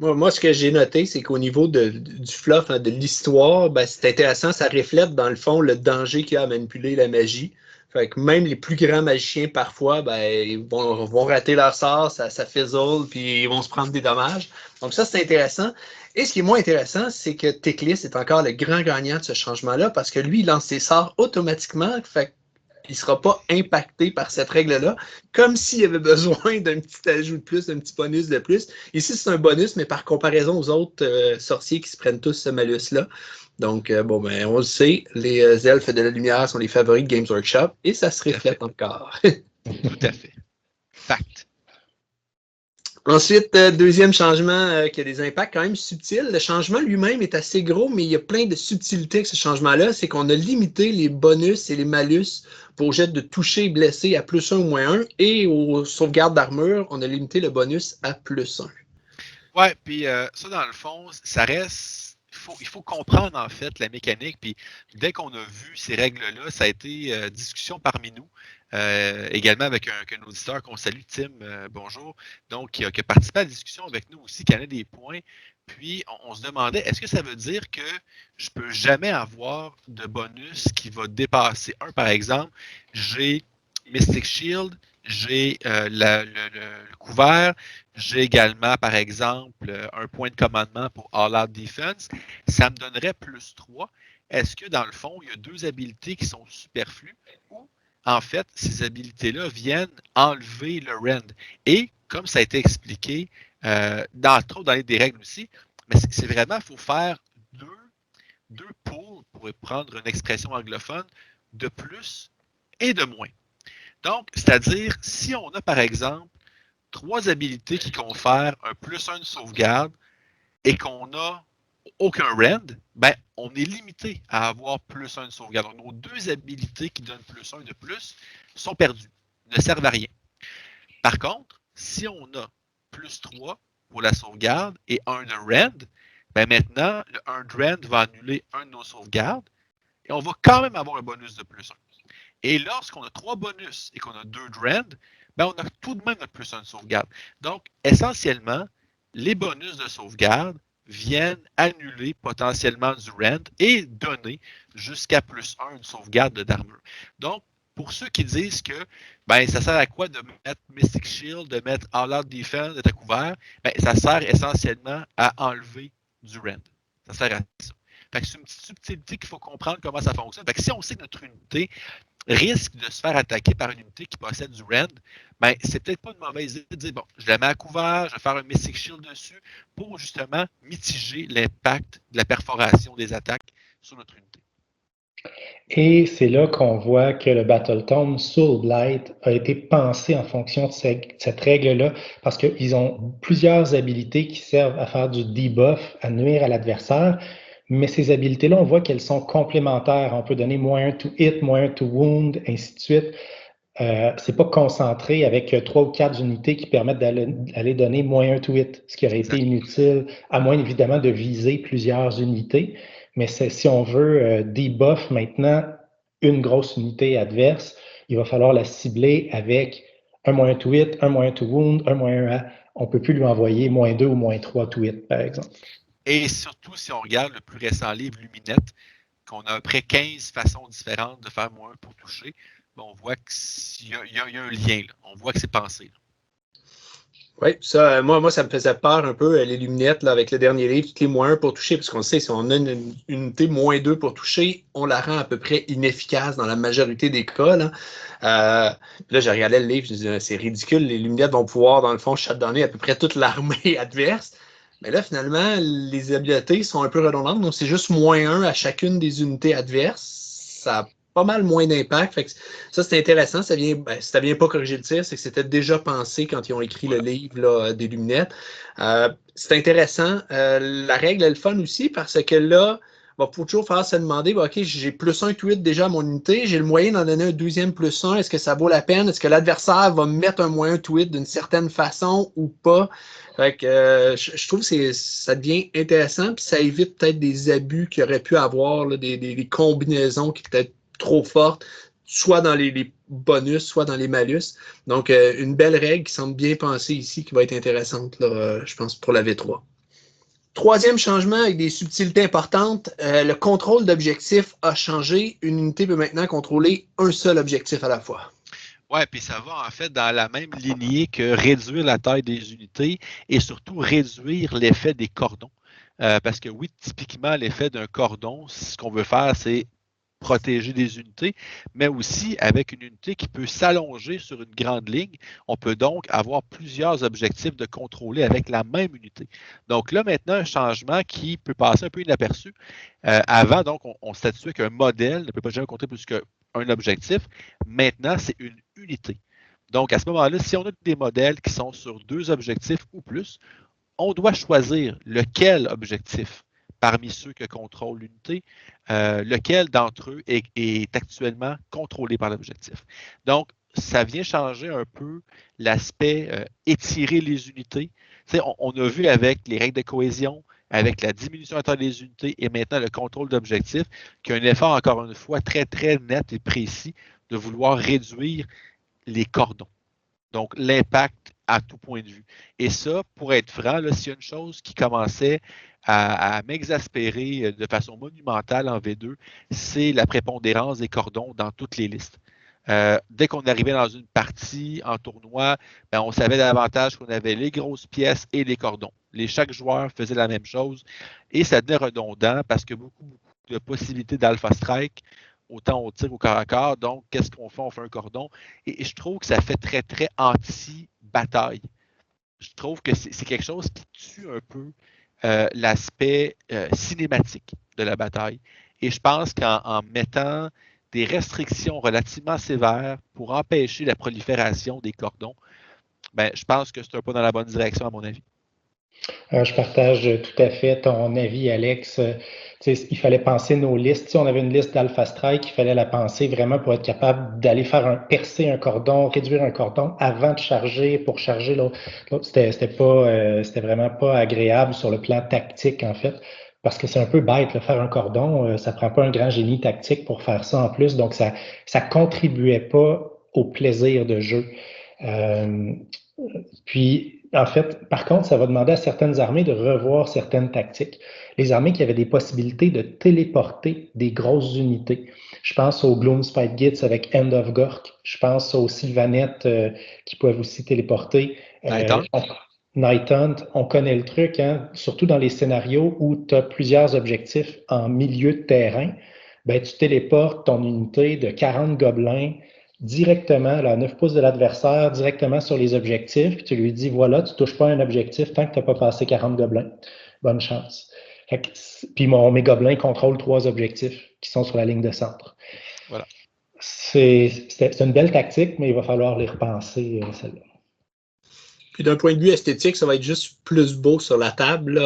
Moi, ce que j'ai noté, c'est qu'au niveau du fluff, de l'histoire, ben, c'est intéressant, ça reflète dans le fond le danger qu'il y a à manipuler la magie. Fait que même les plus grands magiciens, parfois, ben, ils vont rater leur sort, ça fizzle, puis ils vont se prendre des dommages. Donc ça, c'est intéressant. Et ce qui est moins intéressant, c'est que Teclis est encore le grand gagnant de ce changement-là parce que lui, il lance ses sorts automatiquement. Fait il ne sera pas impacté par cette règle-là, comme s'il avait besoin d'un petit ajout de plus, d'un petit bonus de plus. Ici, c'est un bonus, mais par comparaison aux autres sorciers qui se prennent tous ce malus-là. Donc, bon, ben, on le sait, les elfes de la lumière sont les favoris de Games Workshop et ça se reflète encore. Tout à fait. Fact. Ensuite, deuxième changement qui a des impacts quand même subtils. Le changement lui-même est assez gros, mais il y a plein de subtilités avec ce changement-là. C'est qu'on a limité les bonus et les malus pour jet de toucher blessé à +1 ou -1. Et aux sauvegardes d'armure, on a limité le bonus à +1. Ouais, puis ça, dans le fond, ça reste. Il faut comprendre en fait la mécanique. Puis dès qu'on a vu ces règles-là, ça a été discussion parmi nous. Également avec un auditeur qu'on salue, Tim, bonjour, donc qui a participé à la discussion avec nous aussi, qui en a des points. Puis on se demandait, est-ce que ça veut dire que je peux jamais avoir de bonus qui va dépasser un, par exemple, j'ai Mystic Shield, j'ai le couvert, j'ai également, par exemple, un point de commandement pour All Out Defense, ça me donnerait +3. Est-ce que dans le fond, il y a 2 habilités qui sont superflues ou en fait, ces habilités-là viennent enlever le rend. Et comme ça a été expliqué, dans les règles aussi, mais c'est vraiment, il faut faire deux pools, pour prendre une expression anglophone, de plus et de moins. Donc, c'est-à-dire, si on a par exemple 3 habilités qui confèrent un +1 de sauvegarde et qu'on a aucun rend, ben, on est limité à avoir +1 de sauvegarde. Donc, nos 2 habilités qui donnent +1 de plus sont perdues, ne servent à rien. Par contre, si on a +3 pour la sauvegarde et 1 de rend, ben maintenant, le 1 de rend va annuler un de nos sauvegardes et on va quand même avoir un bonus de +1. Et lorsqu'on a 3 bonus et qu'on a 2 de rend, ben on a tout de même notre +1 de sauvegarde. Donc, essentiellement, les bonus de sauvegarde viennent annuler potentiellement du rend et donner jusqu'à +1 une sauvegarde d'armure. Donc, pour ceux qui disent que ben, ça sert à quoi de mettre Mystic Shield, de mettre All Out Defense, d'être à couvert, ben, ça sert essentiellement à enlever du rend. Ça sert à ça. Fait que c'est une petite subtilité qu'il faut comprendre comment ça fonctionne. Fait que si on sait que notre unité risque de se faire attaquer par une unité qui possède du rend, ben, c'est peut-être pas une mauvaise idée de dire, bon, je la mets à couvert, je vais faire un Mystic Shield dessus pour justement mitiger l'impact de la perforation des attaques sur notre unité. Et c'est là qu'on voit que le Battletome Soul Blight a été pensé en fonction de cette règle-là, parce qu'ils ont plusieurs habilités qui servent à faire du debuff, à nuire à l'adversaire, mais ces habilités-là, on voit qu'elles sont complémentaires. On peut donner -1 to hit, -1 to wound, ainsi de suite. C'est pas concentré avec 3 ou 4 unités qui permettent d'aller donner -1 to hit, ce qui aurait été inutile, à moins évidemment de viser plusieurs unités. Mais si on veut debuff maintenant une grosse unité adverse, il va falloir la cibler avec un -1 to hit, un -1 to wound, un -1 à... On ne peut plus lui envoyer -2 ou -3 to hit, par exemple. Et surtout, si on regarde le plus récent livre Luminette, qu'on a à peu près 15 façons différentes de faire -1 pour toucher, ben on voit qu'il y a un lien. Là. On voit que c'est pensé. Là. Oui, ça, moi, ça me faisait peur un peu, les luminettes, là, avec le dernier livre, toutes les -1 pour toucher, parce qu'on sait, si on a une unité -2 pour toucher, on la rend à peu près inefficace dans la majorité des cas. Là, là j'ai regardé le livre, je disais, c'est ridicule, les luminettes vont pouvoir, dans le fond, shutdowner à peu près toute l'armée adverse. Mais là, finalement, les habiletés sont un peu redondantes, donc c'est juste -1 à chacune des unités adverses. Ça a pas mal moins d'impact. Fait que ça, c'est intéressant. Ça vient pas corriger le tir, c'est que c'était déjà pensé quand ils ont écrit le livre là, des luminettes. C'est intéressant. La règle est le fun aussi parce que là, il va toujours falloir se demander, OK, j'ai +1 tweet déjà à mon unité, j'ai le moyen d'en donner un deuxième +1. Est-ce que ça vaut la peine? Est-ce que l'adversaire va mettre un moyen tweet d'une certaine façon ou pas? Fait que, je trouve que ça devient intéressant, puis ça évite peut-être des abus qu'il y aurait pu avoir, là, des combinaisons qui peut-être trop forte, soit dans les bonus, soit dans les malus. Donc, une belle règle qui semble bien pensée ici, qui va être intéressante, là, je pense, pour la V3. Troisième changement avec des subtilités importantes, le contrôle d'objectif a changé. Une unité peut maintenant contrôler un seul objectif à la fois. Oui, puis ça va en fait dans la même lignée que réduire la taille des unités et surtout réduire l'effet des cordons. Parce que oui, typiquement, l'effet d'un cordon, ce qu'on veut faire, c'est protéger des unités, mais aussi avec une unité qui peut s'allonger sur une grande ligne. On peut donc avoir plusieurs objectifs de contrôler avec la même unité. Donc là, maintenant, un changement qui peut passer un peu inaperçu. Avant, donc, on statuait qu'un modèle ne peut pas jamais compter plus qu'un objectif. Maintenant, c'est une unité. Donc, à ce moment-là, si on a des modèles qui sont sur 2 objectifs ou plus, on doit choisir lequel objectif parmi ceux que contrôle l'unité, lequel d'entre eux est actuellement contrôlé par l'objectif. Donc, ça vient changer un peu l'aspect étirer les unités. On a vu avec les règles de cohésion, avec la diminution de la taille des unités et maintenant le contrôle d'objectifs, qu'il y a un effort, encore une fois, très, très net et précis de vouloir réduire les cordons. Donc, l'impact à tout point de vue. Et ça, pour être franc, s'il y a une chose qui commençait à m'exaspérer de façon monumentale en V2, c'est la prépondérance des cordons dans toutes les listes. Dès qu'on arrivait dans une partie en tournoi, ben, on savait davantage qu'on avait les grosses pièces et les cordons. Chaque joueur faisait la même chose et ça devenait redondant parce que beaucoup de possibilités d'alpha strike, autant on tire au corps à corps. Donc, qu'est-ce qu'on fait? On fait un cordon. Et je trouve que ça fait très, très anti-bataille. Je trouve que c'est quelque chose qui tue un peu l'aspect cinématique de la bataille. Et je pense qu'en mettant des restrictions relativement sévères pour empêcher la prolifération des cordons, ben, je pense que c'est un pas dans la bonne direction, à mon avis. Je partage tout à fait ton avis, Alex. Il fallait penser nos listes. Si on avait une liste d'Alpha Strike, il fallait la penser vraiment pour être capable d'aller percer un cordon, réduire un cordon avant de charger, pour charger l'autre. C'était vraiment pas agréable sur le plan tactique, en fait, parce que c'est un peu bête, là, faire un cordon, ça prend pas un grand génie tactique pour faire ça en plus, donc ça contribuait pas au plaisir de jeu. Puis, en fait, par contre, ça va demander à certaines armées de revoir certaines tactiques. Les armées qui avaient des possibilités de téléporter des grosses unités. Je pense aux Gloomspite Gits avec End of Gork. Je pense aux Sylvanettes qui peuvent aussi téléporter. Night Hunt, on connaît le truc, hein? Surtout dans les scénarios où tu as plusieurs objectifs en milieu de terrain. ben, tu téléportes ton unité de 40 gobelins directement là, à 9 pouces de l'adversaire, directement sur les objectifs, puis tu lui dis, voilà, tu ne touches pas un objectif tant que tu n'as pas passé 40 gobelins. Bonne chance. Puis mes gobelins contrôlent 3 objectifs qui sont sur la ligne de centre. Voilà. C'est une belle tactique, mais il va falloir les repenser, celle-là. Puis d'un point de vue esthétique, ça va être juste plus beau sur la table.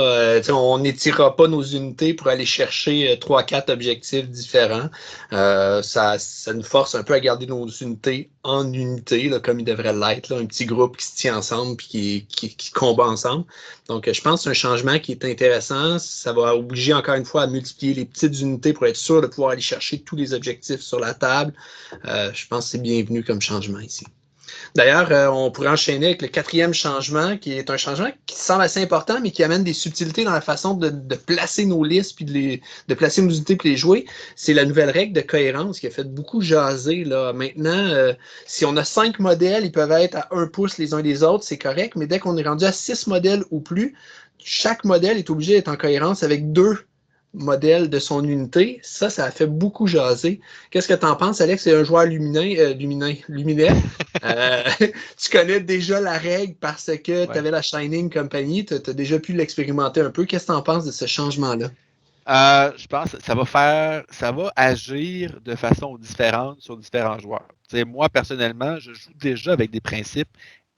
On n'étirera pas nos unités pour aller chercher 3-4 objectifs différents. Ça nous force un peu à garder nos unités en unité, là, comme ils devraient l'être. Là, un petit groupe qui se tient ensemble et qui combat ensemble. Donc, je pense que c'est un changement qui est intéressant. Ça va obliger encore une fois à multiplier les petites unités pour être sûr de pouvoir aller chercher tous les objectifs sur la table. Je pense que c'est bienvenu comme changement ici. D'ailleurs, on pourrait enchaîner avec le 4e changement, qui est un changement qui semble assez important, mais qui amène des subtilités dans la façon de placer nos listes, puis de placer nos unités pour les jouer. C'est la nouvelle règle de cohérence qui a fait beaucoup jaser. Là. Maintenant, si on a 5 modèles, ils peuvent être à 1 pouce les uns des autres, c'est correct, mais dès qu'on est rendu à 6 modèles ou plus, chaque modèle est obligé d'être en cohérence avec 2 modèle de son unité. Ça a fait beaucoup jaser. Qu'est-ce que tu en penses, Alex? C'est un joueur luminaire. Tu connais déjà la règle parce que tu avais la Shining Company. Tu as déjà pu l'expérimenter un peu. Qu'est-ce que tu en penses de ce changement-là? Je pense que ça va agir de façon différente sur différents joueurs. T'sais, moi, personnellement, je joue déjà avec des principes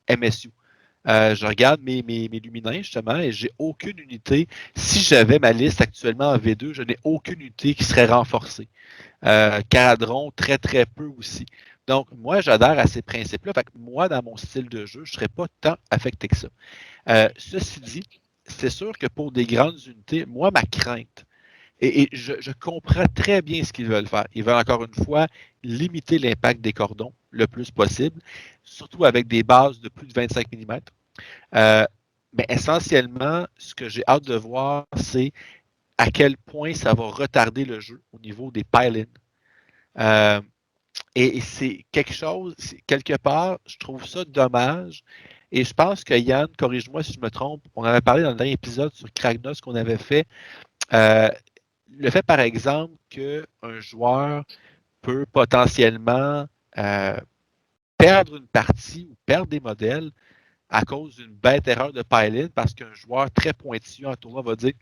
MSU. Je regarde mes luminins, justement, et j'ai aucune unité. Si j'avais ma liste actuellement en V2, je n'ai aucune unité qui serait renforcée. Caradron, très, très peu aussi. Donc, moi, j'adhère à ces principes-là. Fait que moi, dans mon style de jeu, je ne serais pas tant affecté que ça. Ceci dit, c'est sûr que pour des grandes unités, moi, ma crainte, et je comprends très bien ce qu'ils veulent faire. Ils veulent encore une fois limiter l'impact des cordons le plus possible, surtout avec des bases de plus de 25 mm. Mais essentiellement, ce que j'ai hâte de voir, c'est à quel point ça va retarder le jeu au niveau des pile-in. Et c'est quelque part, je trouve ça dommage. Et je pense que Yann, corrige-moi si je me trompe, on avait parlé dans le dernier épisode sur Kragnos qu'on avait fait. Le fait, par exemple, qu'un joueur peut potentiellement perdre une partie ou perdre des modèles à cause d'une bête erreur de pile-in parce qu'un joueur très pointilleux en tournoi va dire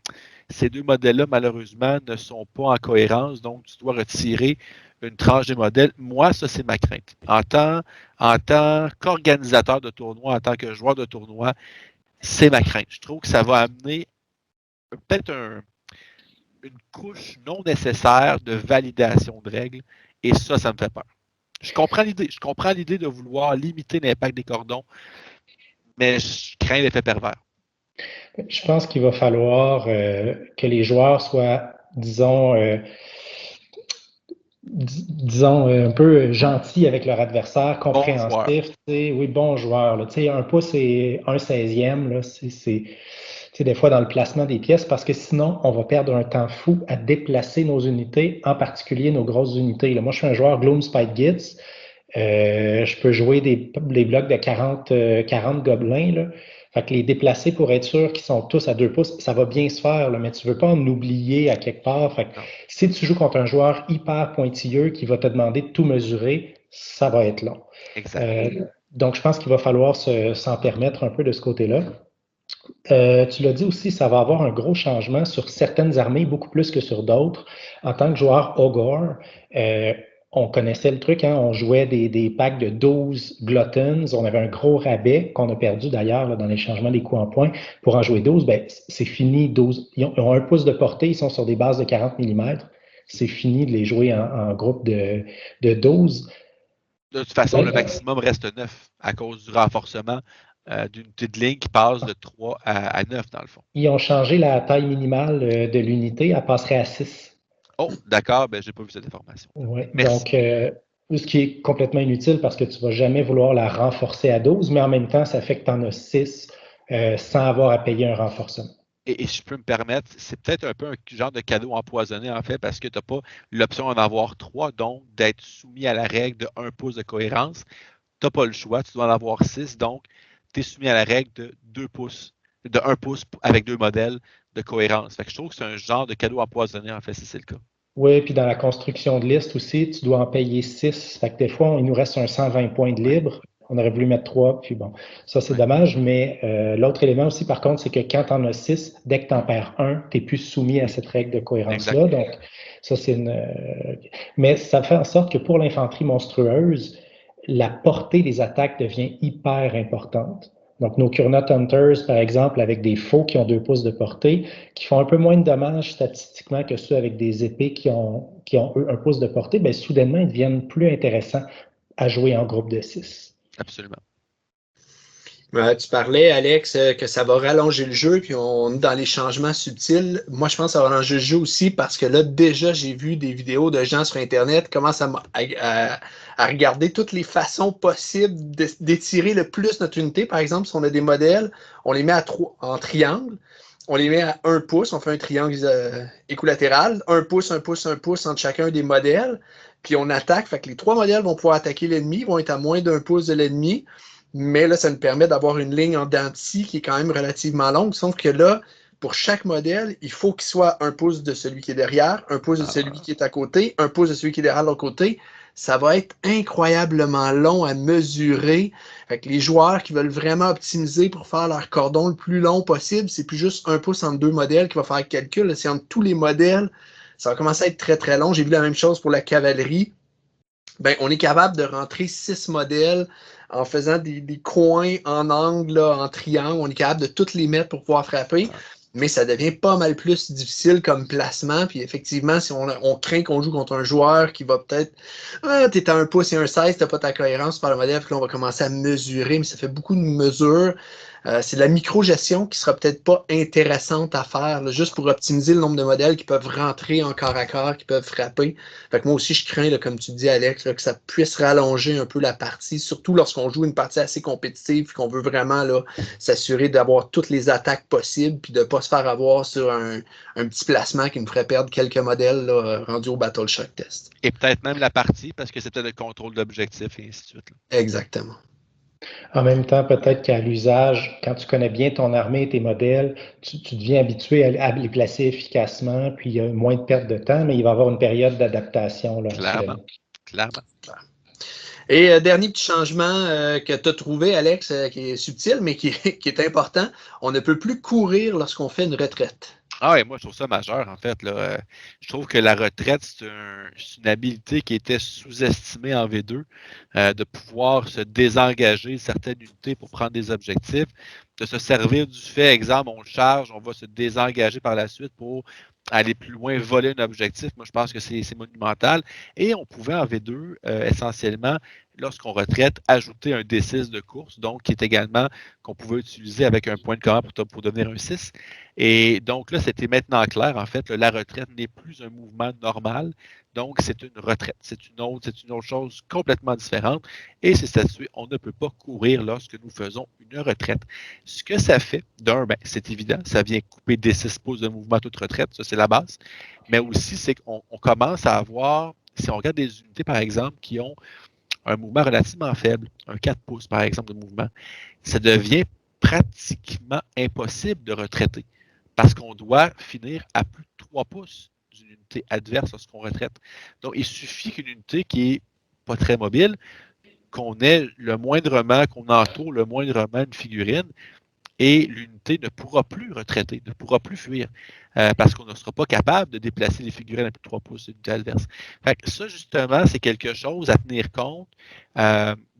ces 2 modèles-là, malheureusement, ne sont pas en cohérence, donc tu dois retirer une tranche des modèles. Moi, ça, c'est ma crainte. En tant qu'organisateur de tournoi, en tant que joueur de tournoi, c'est ma crainte. Je trouve que ça va amener peut-être une couche non nécessaire de validation de règles. Et ça me fait peur. Je comprends l'idée. Je comprends l'idée de vouloir limiter l'impact des cordons, mais je crains l'effet pervers. Je pense qu'il va falloir que les joueurs soient, disons, un peu gentils avec leur adversaire, compréhensifs. Oui, bon joueur. Là, 1 pouce et 1/16e, là, c'est des fois dans le placement des pièces, parce que sinon, on va perdre un temps fou à déplacer nos unités, en particulier nos grosses unités. Là, moi, je suis un joueur Gloom Spike Gitz. Je peux jouer des blocs de 40 gobelins. Là. Fait que les déplacer pour être sûr qu'ils sont tous à 2 pouces, ça va bien se faire, là, mais tu ne veux pas en oublier à quelque part. Fait que si tu joues contre un joueur hyper pointilleux qui va te demander de tout mesurer, ça va être long. Donc, je pense qu'il va falloir s'en permettre un peu de ce côté-là. Tu l'as dit aussi, ça va avoir un gros changement sur certaines armées, beaucoup plus que sur d'autres. En tant que joueur Ogre, on connaissait le truc, hein, on jouait des packs de 12 Gluttons, on avait un gros rabais qu'on a perdu d'ailleurs dans les changements des coups en points. Pour en jouer 12, ben, c'est fini, 12. Ils ont 1 pouce de portée, ils sont sur des bases de 40 mm. C'est fini de les jouer en groupe de 12. De toute façon, le maximum reste 9 à cause du renforcement d'unité de ligne qui passe de 3 à 9 dans le fond. Ils ont changé la taille minimale de l'unité, elle passerait à 6. Oh, d'accord, ben, je n'ai pas vu cette information. Oui, donc, ce qui est complètement inutile parce que tu ne vas jamais vouloir la renforcer à 12, mais en même temps, ça fait que tu en as 6 sans avoir à payer un renforcement. Et je peux me permettre, c'est peut-être un peu un genre de cadeau empoisonné, en fait, parce que tu n'as pas l'option d'en avoir 3, donc d'être soumis à la règle de 1 pouce de cohérence. Tu n'as pas le choix, tu dois en avoir 6, donc tu es soumis à la règle de 2 pouces, de 1 pouce avec 2 modèles de cohérence. Fait que je trouve que c'est un genre de cadeau empoisonné, en fait, si c'est le cas. Oui, puis dans la construction de liste aussi, tu dois en payer 6. Fait que des fois, il nous reste un 120 points de Ouais, libre. On aurait voulu mettre 3, puis bon, ça c'est ouais, dommage. Mais l'autre élément aussi, par contre, c'est que quand tu en as 6, dès que tu en perds un, tu n'es plus soumis à cette règle de exact. cohérence-là. Donc, ça c'est une. Mais ça fait en sorte que pour l'infanterie monstrueuse, la portée des attaques devient hyper importante. Donc, nos Kurnoth Hunters, par exemple, avec des faux qui ont 2 pouces de portée, qui font un peu moins de dommages statistiquement que ceux avec des épées qui ont eux, 1 pouce de portée, bien, soudainement, ils deviennent plus intéressants à jouer en groupe de 6. Absolument. Tu parlais, Alex, que ça va rallonger le jeu, puis on est dans les changements subtils. Moi, je pense que ça va rallonger le jeu aussi parce que là, déjà, j'ai vu des vidéos de gens sur Internet commencent à regarder toutes les façons possibles d'étirer le plus notre unité. Par exemple, si on a des modèles, on les met en triangle, on les met à 1 pouce, on fait un triangle équilatéral, 1 pouce, 1 pouce, 1 pouce entre chacun des modèles, puis on attaque. Fait que les 3 modèles vont pouvoir attaquer l'ennemi, vont être à moins d'1 pouce de l'ennemi. Mais là, ça nous permet d'avoir une ligne en dents de scie qui est quand même relativement longue. Sauf que là, pour chaque modèle, il faut qu'il soit 1 pouce de celui qui est derrière, 1 pouce de celui Ah, qui est à côté, 1 pouce de celui qui est derrière l'autre côté. Ça va être incroyablement long à mesurer. Fait que les joueurs qui veulent vraiment optimiser pour faire leur cordon le plus long possible, c'est plus juste 1 pouce entre 2 modèles qui va faire le calcul. C'est entre tous les modèles. Ça va commencer à être très, très long. J'ai vu la même chose pour la cavalerie. Ben, on est capable de rentrer 6 modèles en faisant des coins en angle, là, en triangle. On est capable de toutes les mettre pour pouvoir frapper, ah, mais ça devient pas mal plus difficile comme placement. Puis effectivement, si on craint qu'on joue contre un joueur qui va peut-être t'es à 1 pouce et 1,16, t'as pas ta cohérence par le modèle, puis là, on va commencer à mesurer, mais ça fait beaucoup de mesures. C'est de la micro-gestion qui sera peut-être pas intéressante à faire, là, juste pour optimiser le nombre de modèles qui peuvent rentrer en corps à corps, qui peuvent frapper. Fait que moi aussi, je crains, là, comme tu dis, Alex, là, que ça puisse rallonger un peu la partie, surtout lorsqu'on joue une partie assez compétitive et qu'on veut vraiment là, s'assurer d'avoir toutes les attaques possibles puis de ne pas se faire avoir sur un petit placement qui nous ferait perdre quelques modèles là, rendus au Battle Shock Test. et peut-être même la partie, parce que c'est peut-être le contrôle d'objectif et ainsi de suite. Là. Exactement. En même temps, peut-être qu'à l'usage, quand tu connais bien ton armée et tes modèles, tu deviens habitué à les placer efficacement, puis il y a moins de perte de temps, mais il va y avoir une période d'adaptation là, Clairement. soudainement. Clairement. Et dernier petit changement que tu as trouvé, Alex, qui est subtil, mais qui est important, on ne peut plus courir lorsqu'on fait une retraite. Ah ouais, moi, je trouve ça majeur, en fait. Là. Je trouve que la retraite, c'est une habilité qui était sous-estimée en V2, de pouvoir se désengager de certaines unités pour prendre des objectifs, de se servir du fait, exemple, on le charge, on va se désengager par la suite pour aller plus loin, voler un objectif. Moi, je pense que c'est monumental. Et on pouvait en V2, essentiellement, lorsqu'on retraite, ajouter un D6 de course, donc qui est également qu'on pouvait utiliser avec un point de commande pour devenir un 6. Et donc là, c'était maintenant clair. En fait, la retraite n'est plus un mouvement normal. Donc, c'est une retraite. C'est une autre chose complètement différente. Et c'est statué, on ne peut pas courir lorsque nous faisons une retraite. Ce que ça fait, ben, c'est évident, ça vient couper des 6 pouces de mouvement à toute retraite. Ça, c'est la base. Mais aussi, c'est qu'on commence à avoir, si on regarde des unités, par exemple, qui ont un mouvement relativement faible, un 4 pouces, par exemple, de mouvement, ça devient pratiquement impossible de retraiter parce qu'on doit finir à plus de 3 pouces d'une unité adverse lorsqu'on retraite. Donc, il suffit qu'une unité qui n'est pas très mobile, qu'on ait le moindrement, qu'on entoure le moindrement une figurine, et l'unité ne pourra plus retraiter, ne pourra plus fuir, parce qu'on ne sera pas capable de déplacer les figurines à plus de 3 pouces d'une unité adverse. Fait que ça, justement, c'est quelque chose à tenir compte.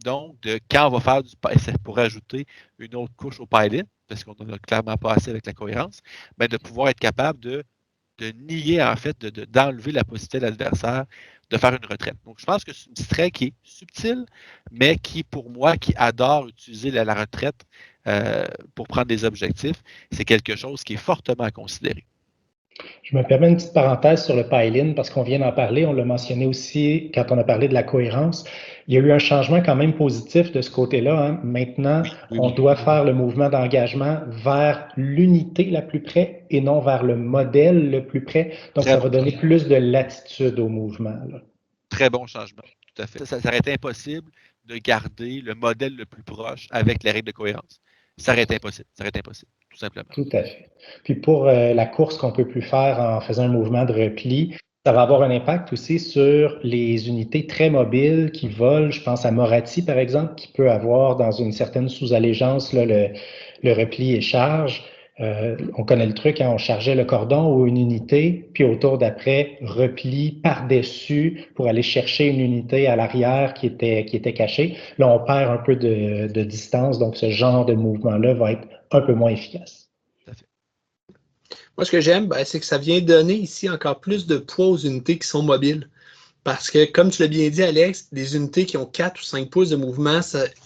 Donc, de quand on va faire c'est pour ajouter une autre couche au pilot, parce qu'on n'en a clairement pas assez avec la cohérence, mais de pouvoir être capable de nier, en fait, d'enlever la possibilité de l'adversaire de faire une retraite. Donc, je pense que c'est une strat qui est subtile, mais qui, pour moi, qui adore utiliser la retraite pour prendre des objectifs, c'est quelque chose qui est fortement à considérer. Je me permets une petite parenthèse sur le pile-in parce qu'on vient d'en parler, on l'a mentionné aussi quand on a parlé de la cohérence. Il y a eu un changement quand même positif de ce côté-là. Hein. Maintenant, on doit faire le mouvement d'engagement vers l'unité la plus près et non vers le modèle le plus près. Donc, ça va donner plus de latitude au mouvement. Là. Très bon changement, tout à fait. Ça aurait été impossible de garder le modèle le plus proche avec les règles de cohérence. Ça aurait été impossible, tout simplement. Tout à fait. Puis pour la course qu'on peut plus faire en faisant un mouvement de repli, Ça va avoir un impact aussi sur les unités très mobiles qui volent. Je pense à Moratti, par exemple, qui peut avoir dans une certaine sous-allégeance là, le repli et charge. On connaît le truc, hein, on chargeait le cordon ou une unité, puis au tour d'après, repli par-dessus pour aller chercher une unité à l'arrière qui était cachée. Là, on perd un peu de distance, donc ce genre de mouvement-là va être un peu moins efficace. Moi, ce que j'aime, c'est que ça vient donner ici encore plus de poids aux unités qui sont mobiles. Parce que, comme tu l'as bien dit, Alex, des unités qui ont 4 ou 5 pouces de mouvement,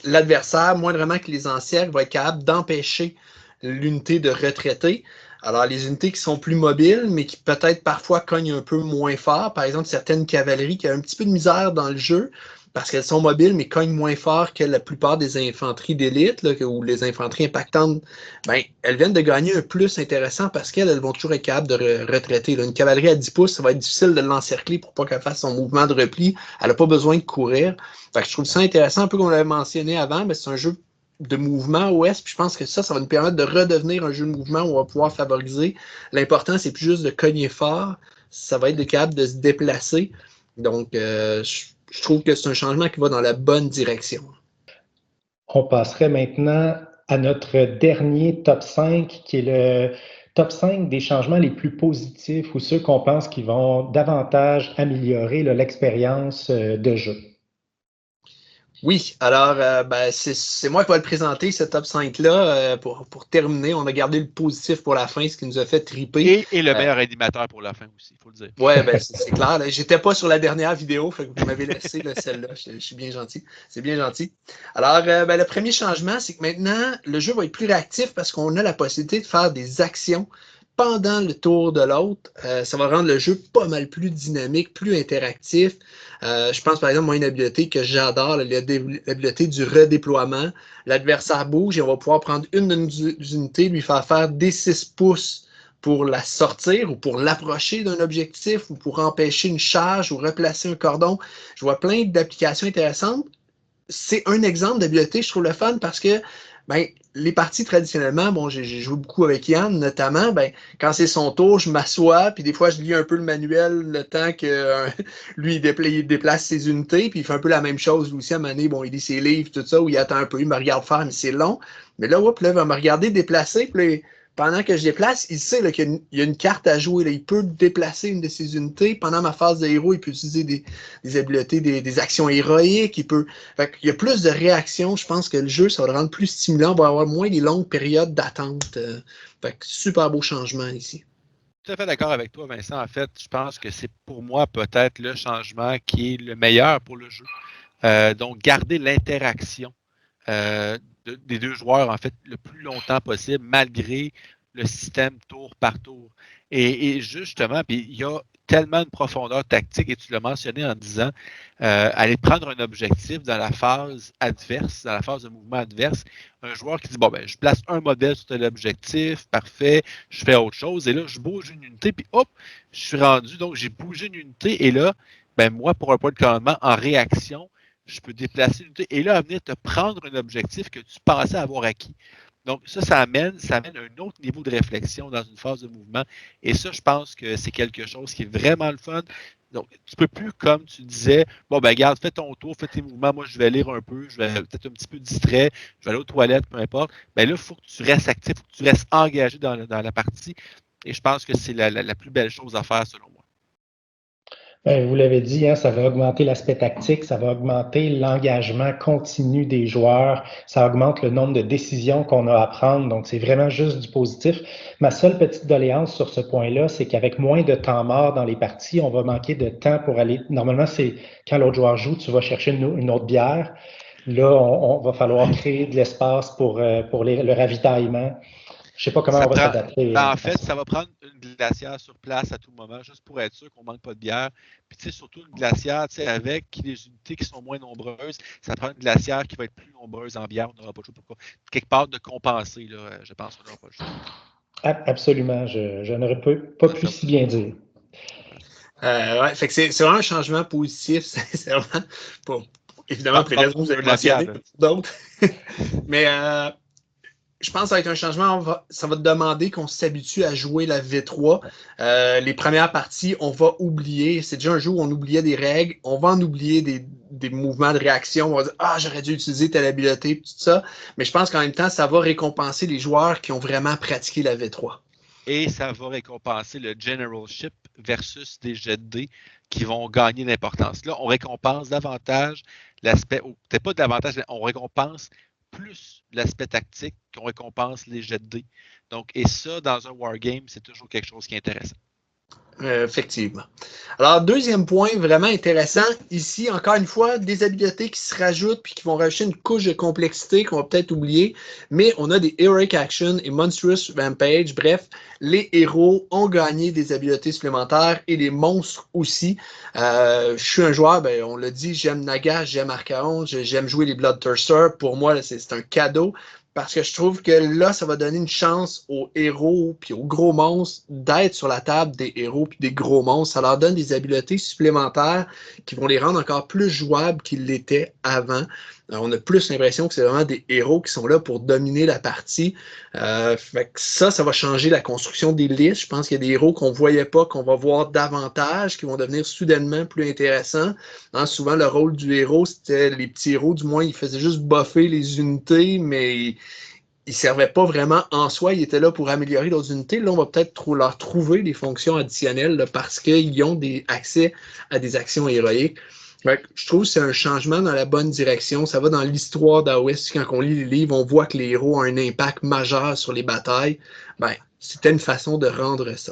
l'adversaire, moindrement que les encercles, va être capable d'empêcher l'unité de retraiter. Alors, les unités qui sont plus mobiles, mais qui peut-être parfois cognent un peu moins fort, par exemple, certaines cavaleries qui ont un petit peu de misère dans le jeu, parce qu'elles sont mobiles, mais cognent moins fort que la plupart des infanteries d'élite, ou les infanteries impactantes, ben, elles viennent de gagner un plus intéressant parce qu'elles vont toujours être capables de retraiter. Là. Une cavalerie à 10 pouces, ça va être difficile de l'encercler pour pas qu'elle fasse son mouvement de repli. Elle n'a pas besoin de courir. Fait que je trouve ça intéressant, un peu comme on l'avait mentionné avant, mais c'est un jeu de mouvement OS, puis je pense que ça va nous permettre de redevenir un jeu de mouvement où on va pouvoir favoriser. L'important, c'est plus juste de cogner fort, ça va être capable de se déplacer. Donc, je trouve que c'est un changement qui va dans la bonne direction. On passerait maintenant à notre dernier top 5, qui est le top 5 des changements les plus positifs ou ceux qu'on pense qui vont davantage améliorer l'expérience de jeu. Oui, alors c'est moi qui vais le présenter, ce top 5-là. Pour terminer, on a gardé le positif pour la fin, ce qui nous a fait triper. Et le meilleur animateur pour la fin aussi, il faut le dire. Oui, c'est clair. J'étais pas sur la dernière vidéo, fait que vous m'avez laissé celle-là. Je suis bien gentil. C'est bien gentil. Alors, le premier changement, c'est que maintenant, le jeu va être plus réactif parce qu'on a la possibilité de faire des actions pendant le tour de l'autre. Ça va rendre le jeu pas mal plus dynamique, plus interactif. Je pense par exemple, moi, une habileté que j'adore, l'habileté du redéploiement. L'adversaire bouge et on va pouvoir prendre une de nos unités, lui faire des 6 pouces pour la sortir ou pour l'approcher d'un objectif ou pour empêcher une charge ou replacer un cordon. Je vois plein d'applications intéressantes. C'est un exemple d'habileté, je trouve le fun parce que les parties traditionnellement, bon, j'ai joué beaucoup avec Yann notamment, quand c'est son tour, je m'assois, puis des fois je lis un peu le manuel le temps que lui il déplace ses unités, puis il fait un peu la même chose lui aussi à un moment donné, bon, il lit ses livres, tout ça, où il attend un peu, il me regarde faire, mais c'est long. Mais là, il va me regarder déplacer, puis pendant que je déplace, il sait là, qu'il y a une carte à jouer. Là. Il peut déplacer une de ses unités. Pendant ma phase de héros, il peut utiliser des habiletés, des actions héroïques. Il y a plus de réactions. Je pense que le jeu, ça va le rendre plus stimulant. On va avoir moins des longues périodes d'attente. Super beau changement ici. Tout à fait d'accord avec toi, Vincent. En fait, je pense que c'est pour moi peut-être le changement qui est le meilleur pour le jeu. Donc, garder l'interaction des deux joueurs, en fait, le plus longtemps possible, malgré le système tour par tour. Et justement, puis il y a tellement de profondeur tactique, et tu l'as mentionné en disant, aller prendre un objectif dans la phase adverse, dans la phase de mouvement adverse, un joueur qui dit, bon, je place un modèle sur tel objectif, parfait, je fais autre chose, et là, je bouge une unité, puis hop, je suis rendu, donc j'ai bougé une unité, et là, moi, pour un point de commandement, en réaction, je peux déplacer une unité et là, venir te prendre un objectif que tu pensais avoir acquis. Donc, ça amène un autre niveau de réflexion dans une phase de mouvement. Et ça, je pense que c'est quelque chose qui est vraiment le fun. Donc, tu ne peux plus, comme tu disais, regarde, fais ton tour, fais tes mouvements, moi, je vais lire un peu, je vais peut-être un petit peu distrait, je vais aller aux toilettes, peu importe. Là, il faut que tu restes actif, il faut que tu restes engagé dans la partie. Et je pense que c'est la plus belle chose à faire, selon moi. Vous l'avez dit, hein, ça va augmenter l'aspect tactique, ça va augmenter l'engagement continu des joueurs, ça augmente le nombre de décisions qu'on a à prendre, donc c'est vraiment juste du positif. Ma seule petite doléance sur ce point-là, c'est qu'avec moins de temps mort dans les parties, on va manquer de temps pour aller... Normalement, c'est quand l'autre joueur joue, tu vas chercher une autre bière. Là, on va falloir créer de l'espace pour le ravitaillement. Je ne sais pas comment on va s'adapter. En fait, ça va prendre une glacière sur place à tout moment, juste pour être sûr qu'on ne manque pas de bière. Puis, tu sais, surtout une glacière, tu sais, avec les unités qui sont moins nombreuses, ça prend une glacière qui va être plus nombreuse en bière. On n'aura pas le choix pour quelque part de compenser, là, je pense qu'on n'aura pas le choix. Absolument, je n'aurais pas pu si bien dire. Ouais, fait que c'est vraiment un changement positif, sincèrement. Évidemment, pour les raisons que vous avez mentionnées, d'autres. Mais je pense que ça va être un changement. Ça va demander qu'on s'habitue à jouer la V3. Les premières parties, on va oublier. C'est déjà un jeu où on oubliait des règles. On va en oublier des mouvements de réaction. On va dire j'aurais dû utiliser telle habileté, tout ça. Mais je pense qu'en même temps, ça va récompenser les joueurs qui ont vraiment pratiqué la V3. Et ça va récompenser le generalship versus des jets de dés qui vont gagner d'importance. Là, on récompense davantage l'aspect, ou peut-être pas davantage, mais on récompense plus l'aspect tactique qu'on récompense les jets de dés. Donc, et ça, dans un wargame, c'est toujours quelque chose qui est intéressant. Effectivement. Alors, deuxième point vraiment intéressant, ici, encore une fois, des habiletés qui se rajoutent puis qui vont rajouter une couche de complexité qu'on va peut-être oublier, mais on a des Heroic Action et Monstrous Rampage. Bref, les héros ont gagné des habiletés supplémentaires et les monstres aussi. Je suis un joueur, on l'a dit, j'aime Naga, j'aime Archaon, j'aime jouer les Bloodthirster. Pour moi, là, c'est un cadeau. Parce que je trouve que là, ça va donner une chance aux héros puis aux gros monstres d'être sur la table des héros puis des gros monstres. Ça leur donne des habiletés supplémentaires qui vont les rendre encore plus jouables qu'ils l'étaient avant. On a plus l'impression que c'est vraiment des héros qui sont là pour dominer la partie. Fait que ça va changer la construction des listes. Je pense qu'il y a des héros qu'on ne voyait pas, qu'on va voir davantage, qui vont devenir soudainement plus intéressants. Souvent, le rôle du héros, c'était les petits héros, du moins, ils faisaient juste buffer les unités, mais ils ne servaient pas vraiment en soi. Ils étaient là pour améliorer leurs unités. Là, on va peut-être leur trouver des fonctions additionnelles là, parce qu'ils ont accès à des actions héroïques. Je trouve que c'est un changement dans la bonne direction. Ça va dans l'histoire d'AOS. Quand on lit les livres, on voit que les héros ont un impact majeur sur les batailles. C'était une façon de rendre ça.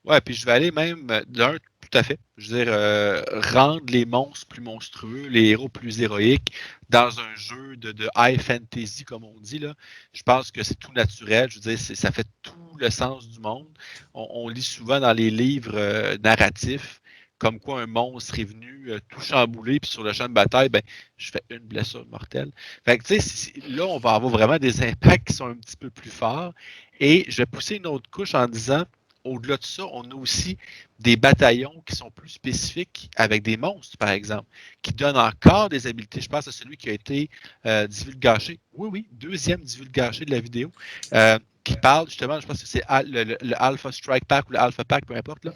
Ouais, puis je vais aller même d'un, tout à fait. Je veux dire, rendre les monstres plus monstrueux, les héros plus héroïques dans un jeu de high fantasy, comme on dit, là. Je pense que c'est tout naturel. Je veux dire, ça fait tout le sens du monde. On lit souvent dans les livres narratifs comme quoi un monstre est venu tout chambouler, puis sur le champ de bataille, je fais une blessure mortelle. Fait que, tu sais, là, on va avoir vraiment des impacts qui sont un petit peu plus forts. Et je vais pousser une autre couche en disant, au-delà de ça, on a aussi des bataillons qui sont plus spécifiques avec des monstres, par exemple, qui donnent encore des habiletés. Je pense à celui qui a été divulgaché. Oui, deuxième divulgaché de la vidéo, qui parle justement, je pense que c'est le Alpha Strike Pack ou le Alpha Pack, peu importe, là,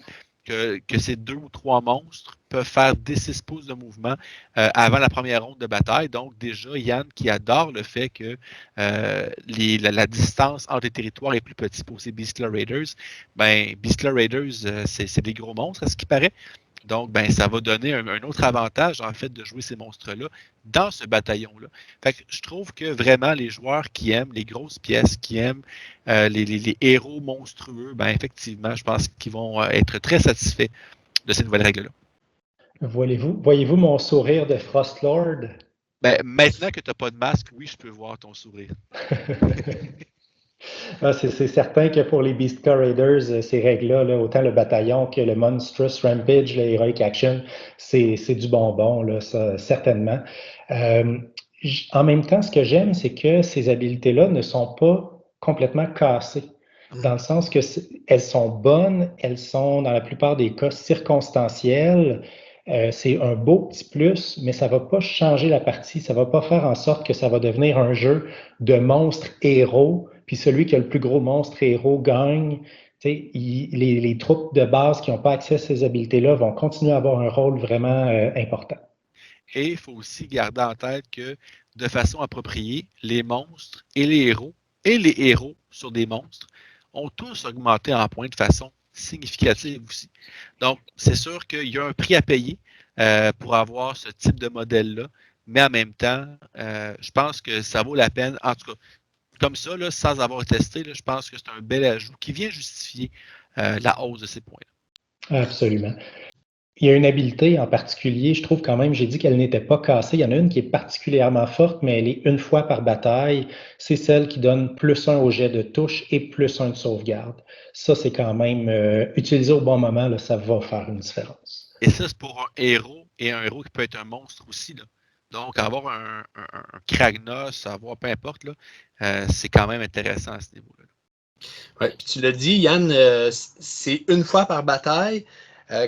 que ces 2 ou 3 monstres peuvent faire des 6 pouces de mouvement avant la première ronde de bataille. Donc, déjà, Yann, qui adore le fait que la distance entre les territoires est plus petite pour ces Beastler Raiders, Beastler Raiders, c'est des gros monstres, à ce qui paraît. Donc, ça va donner un autre avantage, en fait, de jouer ces monstres-là dans ce bataillon-là. Fait que je trouve que vraiment, les joueurs qui aiment les grosses pièces, qui aiment les héros monstrueux, effectivement, je pense qu'ils vont être très satisfaits de ces nouvelles règles-là. Voyez-vous mon sourire de Frostlord? Maintenant que tu n'as pas de masque, oui, je peux voir ton sourire. C'est certain que pour les Beastcar Raiders, ces règles-là, autant le bataillon que le Monstrous Rampage, le Heroic Action, c'est du bonbon, là, ça, certainement. En même temps, ce que j'aime, c'est que ces habiletés-là ne sont pas complètement cassées, dans le sens que elles sont bonnes, elles sont dans la plupart des cas circonstancielles. C'est un beau petit plus, mais ça ne va pas changer la partie, ça ne va pas faire en sorte que ça va devenir un jeu de monstres héros, puis celui qui a le plus gros monstre héros gagne. Les troupes de base qui n'ont pas accès à ces habiletés-là vont continuer à avoir un rôle vraiment important. Et il faut aussi garder en tête que, de façon appropriée, les monstres et les héros sur des monstres ont tous augmenté en points de façon significative aussi. Donc, c'est sûr qu'il y a un prix à payer pour avoir ce type de modèle-là, mais en même temps, je pense que ça vaut la peine, en tout cas, comme ça, là, sans avoir testé, là, je pense que c'est un bel ajout qui vient justifier la hausse de ces points-là. Absolument. Il y a une habileté en particulier, je trouve quand même, j'ai dit qu'elle n'était pas cassée. Il y en a une qui est particulièrement forte, mais elle est une fois par bataille. C'est celle qui donne +1 au jet de touche et +1 de sauvegarde. Ça, c'est quand même, utilisé au bon moment, là, ça va faire une différence. Et ça, c'est pour un héros, et un héros qui peut être un monstre aussi, là. Donc, avoir un Kragnos, avoir peu importe, là, c'est quand même intéressant à ce niveau-là. Ouais, puis tu l'as dit, Yann, c'est une fois par bataille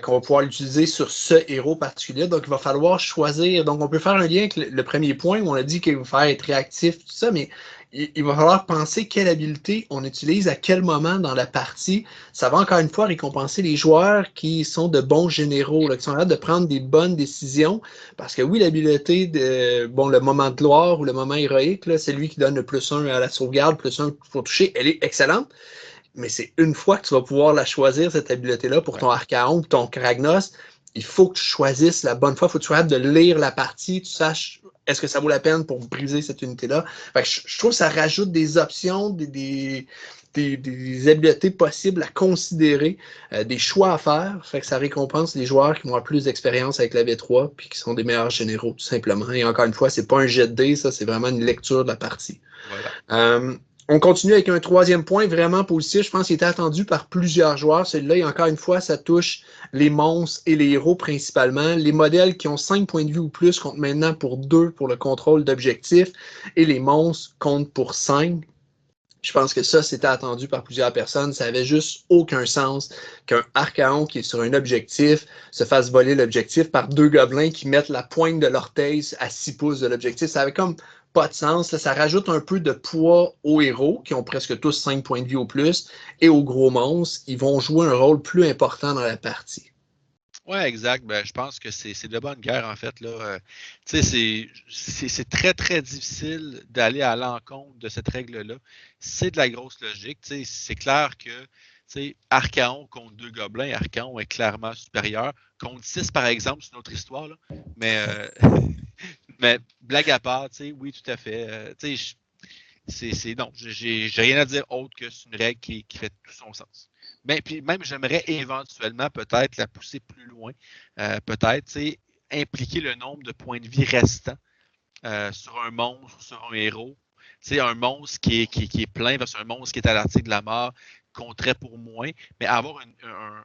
qu'on va pouvoir l'utiliser sur ce héros particulier. Donc, il va falloir choisir. Donc, on peut faire un lien avec le premier point où on a dit qu'il va faire être réactif, tout ça, mais il va falloir penser quelle habileté on utilise à quel moment dans la partie. Ça va encore une fois récompenser les joueurs qui sont de bons généraux, là, qui sont là de prendre des bonnes décisions. Parce que oui, l'habileté de le moment de gloire ou le moment héroïque, là, c'est lui qui donne le +1 à la sauvegarde, +1 pour toucher, elle est excellente. Mais c'est une fois que tu vas pouvoir la choisir, cette habileté-là, pour ton Archaon ou ton Kragnos, il faut que tu choisisses la bonne fois. Il faut que tu sois capable de lire la partie, tu saches est-ce que ça vaut la peine pour briser cette unité-là. Fait que je trouve que ça rajoute des options, des habiletés possibles à considérer, des choix à faire. Fait que ça récompense les joueurs qui vont avoir plus d'expérience avec la V3 puis qui sont des meilleurs généraux, tout simplement. Et encore une fois, c'est pas un jet de dés, ça, c'est vraiment une lecture de la partie. Voilà. On continue avec un troisième point vraiment positif. Je pense qu'il était attendu par plusieurs joueurs. Celui-là, et encore une fois, ça touche les monstres et les héros principalement. Les modèles qui ont 5 points de vue ou plus comptent maintenant pour 2 pour le contrôle d'objectifs et les monstres comptent pour 5. Je pense que ça, c'était attendu par plusieurs personnes. Ça avait juste aucun sens qu'un Archaon qui est sur un objectif se fasse voler l'objectif par 2 gobelins qui mettent la pointe de l'orteil à 6 pouces de l'objectif. Ça avait comme pas de sens. Là, ça rajoute un peu de poids aux héros, qui ont presque tous 5 points de vie au plus, et aux gros monstres. Ils vont jouer un rôle plus important dans la partie. Oui, exact. Ben, je pense que c'est de bonne guerre, en fait. Là. C'est très, très difficile d'aller à l'encontre de cette règle-là. C'est de la grosse logique. C'est clair que Archaon contre 2 gobelins, Archaon est clairement supérieur. Contre 6, par exemple, c'est une autre histoire. Là. Mais blague à part, oui, tout à fait. Non, j'ai rien à dire autre que c'est une règle qui fait tout son sens. Puis même, j'aimerais éventuellement peut-être la pousser plus loin. Peut-être, impliquer le nombre de points de vie restants sur un monstre, sur un héros. Un monstre qui est plein versus un monstre qui est à l'article de la mort compterait pour moins, mais avoir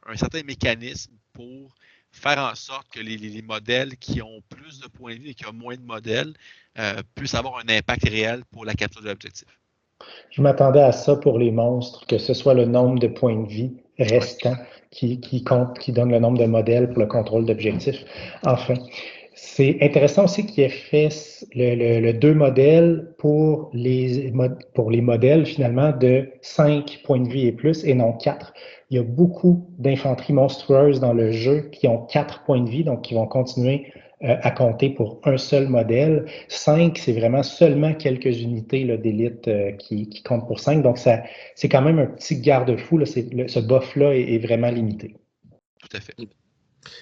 un certain mécanisme pour faire en sorte que les modèles qui ont plus de points de vie et qui ont moins de modèles puissent avoir un impact réel pour la capture de l'objectif. Je m'attendais à ça pour les monstres, que ce soit le nombre de points de vie restants qui compte, qui donne le nombre de modèles pour le contrôle d'objectifs. Enfin, c'est intéressant aussi qu'il ait fait le 2 modèles pour les modèles finalement de 5 points de vie et plus et non 4. Il y a beaucoup d'infanterie monstrueuse dans le jeu qui ont 4 points de vie, donc qui vont continuer à compter pour un seul modèle. 5, c'est vraiment seulement quelques unités d'élite qui comptent pour 5. Donc, c'est quand même un petit garde-fou. Ce buff-là est vraiment limité. Tout à fait.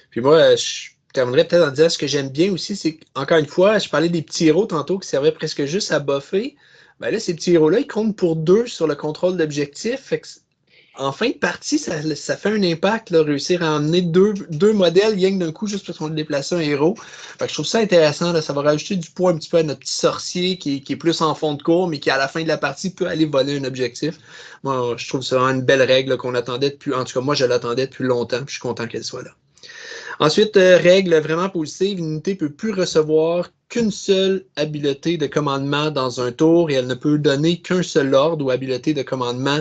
Puis moi, je terminerais peut-être en disant ce que j'aime bien aussi, c'est qu'encore une fois, je parlais des petits héros tantôt qui servaient presque juste à buffer. Ben là, ces petits héros-là, ils comptent pour 2 sur le contrôle d'objectif. Fait que en fin de partie, ça fait un impact, là, réussir à emmener deux modèles rien que d'un coup, juste parce qu'on a déplacé un héros. Fait que je trouve ça intéressant. Là, ça va rajouter du poids un petit peu à notre petit sorcier qui est plus en fond de cours, mais qui, à la fin de la partie, peut aller voler un objectif. Moi, je trouve ça vraiment une belle règle là, qu'on attendait depuis. En tout cas, moi, je l'attendais depuis longtemps. Puis je suis content qu'elle soit là. Ensuite, règle vraiment positive, une unité ne peut plus recevoir qu'une seule habileté de commandement dans un tour et elle ne peut donner qu'un seul ordre ou habileté de commandement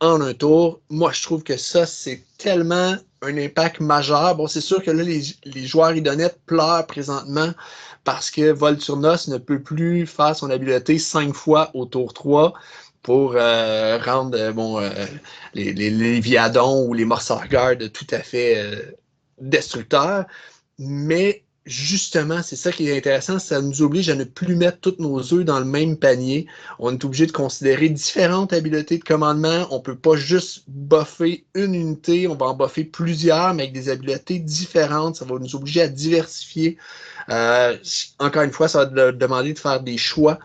en un tour. Moi, je trouve que ça, c'est tellement un impact majeur. Bon, c'est sûr que là, les joueurs Idonette pleurent présentement parce que Volturnos ne peut plus faire son habileté 5 fois au tour 3 pour rendre les Viadons ou les Morsorgardes tout à fait destructeurs. Mais justement, c'est ça qui est intéressant, ça nous oblige à ne plus mettre tous nos œufs dans le même panier. On est obligé de considérer différentes habiletés de commandement. On ne peut pas juste buffer une unité, on va en buffer plusieurs, mais avec des habiletés différentes. Ça va nous obliger à diversifier. Encore une fois, ça va demander de faire des choix.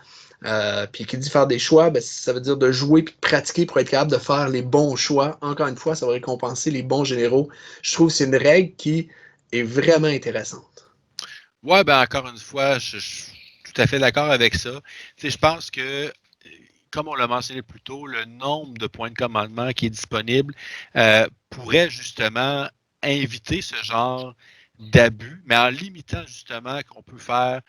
Puis qui dit faire des choix, ben, ça veut dire de jouer puis de pratiquer pour être capable de faire les bons choix. Encore une fois, ça va récompenser les bons généraux. Je trouve que c'est une règle qui est vraiment intéressante. Ouais, ben encore une fois, je suis tout à fait d'accord avec ça. Je pense que, comme on l'a mentionné plus tôt, le nombre de points de commandement qui est disponible pourrait justement inviter ce genre d'abus, mais en limitant justement qu'on peut faire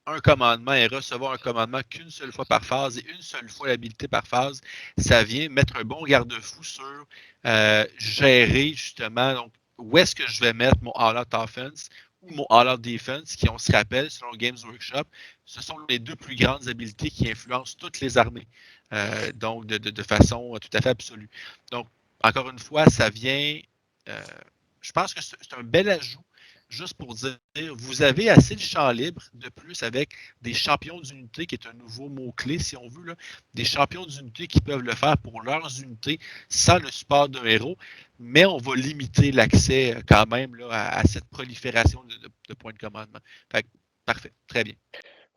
un commandement et recevoir un commandement qu'une seule fois par phase et une seule fois l'habilité par phase, ça vient mettre un bon garde-fou sur gérer justement donc, où est-ce que je vais mettre mon all-out offense, ou mon All Out Defense, qui, on se rappelle, selon Games Workshop, ce sont les deux plus grandes habiletés qui influencent toutes les armées. Donc, de façon tout à fait absolue. Donc, encore une fois, ça vient... je pense que c'est un bel ajout, juste pour dire, vous avez assez de champ libre de plus avec des champions d'unité, qui est un nouveau mot-clé, si on veut, là, des champions d'unité qui peuvent le faire pour leurs unités sans le support d'un héros, mais on va limiter l'accès quand même là, à cette prolifération de points de commandement. Fait que, parfait, très bien.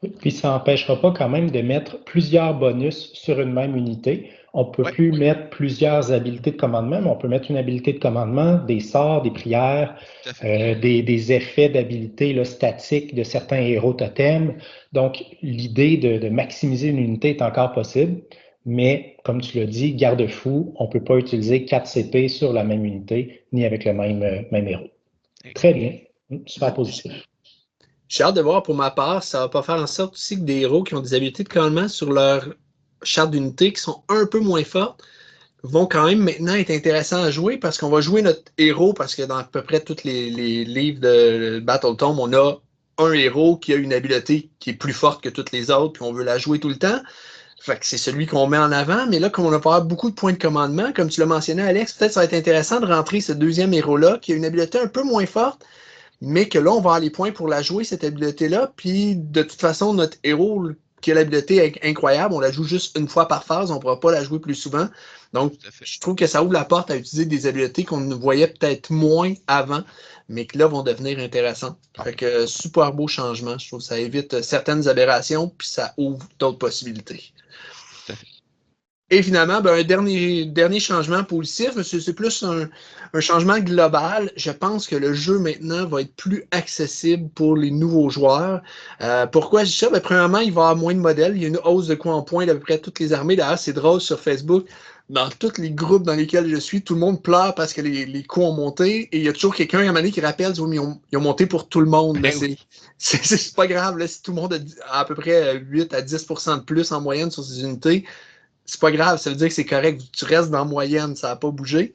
Oui, puis ça n'empêchera pas quand même de mettre plusieurs bonus sur une même unité. On ne peut plus mettre plusieurs habiletés de commandement, mais on peut mettre une habilité de commandement, des sorts, des prières, des effets d'habilité statiques de certains héros totems. Donc, l'idée de maximiser une unité est encore possible, mais comme tu l'as dit, garde-fou, on ne peut pas utiliser 4 CP sur la même unité, ni avec le même héros. Très bien, super positif. J'ai hâte de voir pour ma part, ça va pas faire en sorte aussi que des héros qui ont des habiletés de commandement sur leur charte d'unité qui sont un peu moins fortes vont quand même maintenant être intéressants à jouer parce qu'on va jouer notre héros parce que dans à peu près tous les livres de Battle Tome, on a un héros qui a une habileté qui est plus forte que toutes les autres puis on veut la jouer tout le temps. Fait que c'est celui qu'on met en avant, mais là, comme on a pas beaucoup de points de commandement, comme tu l'as mentionné, Alex, peut-être ça va être intéressant de rentrer ce deuxième héros-là qui a une habileté un peu moins forte, mais que là, on va avoir les points pour la jouer, cette habileté-là. Puis, de toute façon, notre héros qui a l'habileté incroyable, on la joue juste une fois par phase, on ne pourra pas la jouer plus souvent. Donc, je trouve que ça ouvre la porte à utiliser des habiletés qu'on ne voyait peut-être moins avant, mais qui là vont devenir intéressantes. Fait que super beau changement. Je trouve que ça évite certaines aberrations, puis ça ouvre d'autres possibilités. Tout à fait. Et finalement, un dernier changement positif, c'est plus un changement global. Je pense que le jeu maintenant va être plus accessible pour les nouveaux joueurs. Pourquoi je dis ça? Premièrement, il va y avoir moins de modèles. Il y a une hausse de coût en point d'à peu près toutes les armées. D'ailleurs, c'est drôle sur Facebook. Dans tous les groupes dans lesquels je suis, tout le monde pleure parce que les coûts ont monté. Et il y a toujours quelqu'un à un moment donné qui rappelle ils ont monté pour tout le monde. C'est pas grave. Là, si tout le monde a à peu près 8 à 10% de plus en moyenne sur ses unités, c'est pas grave, ça veut dire que c'est correct, tu restes dans la moyenne, ça n'a pas bougé.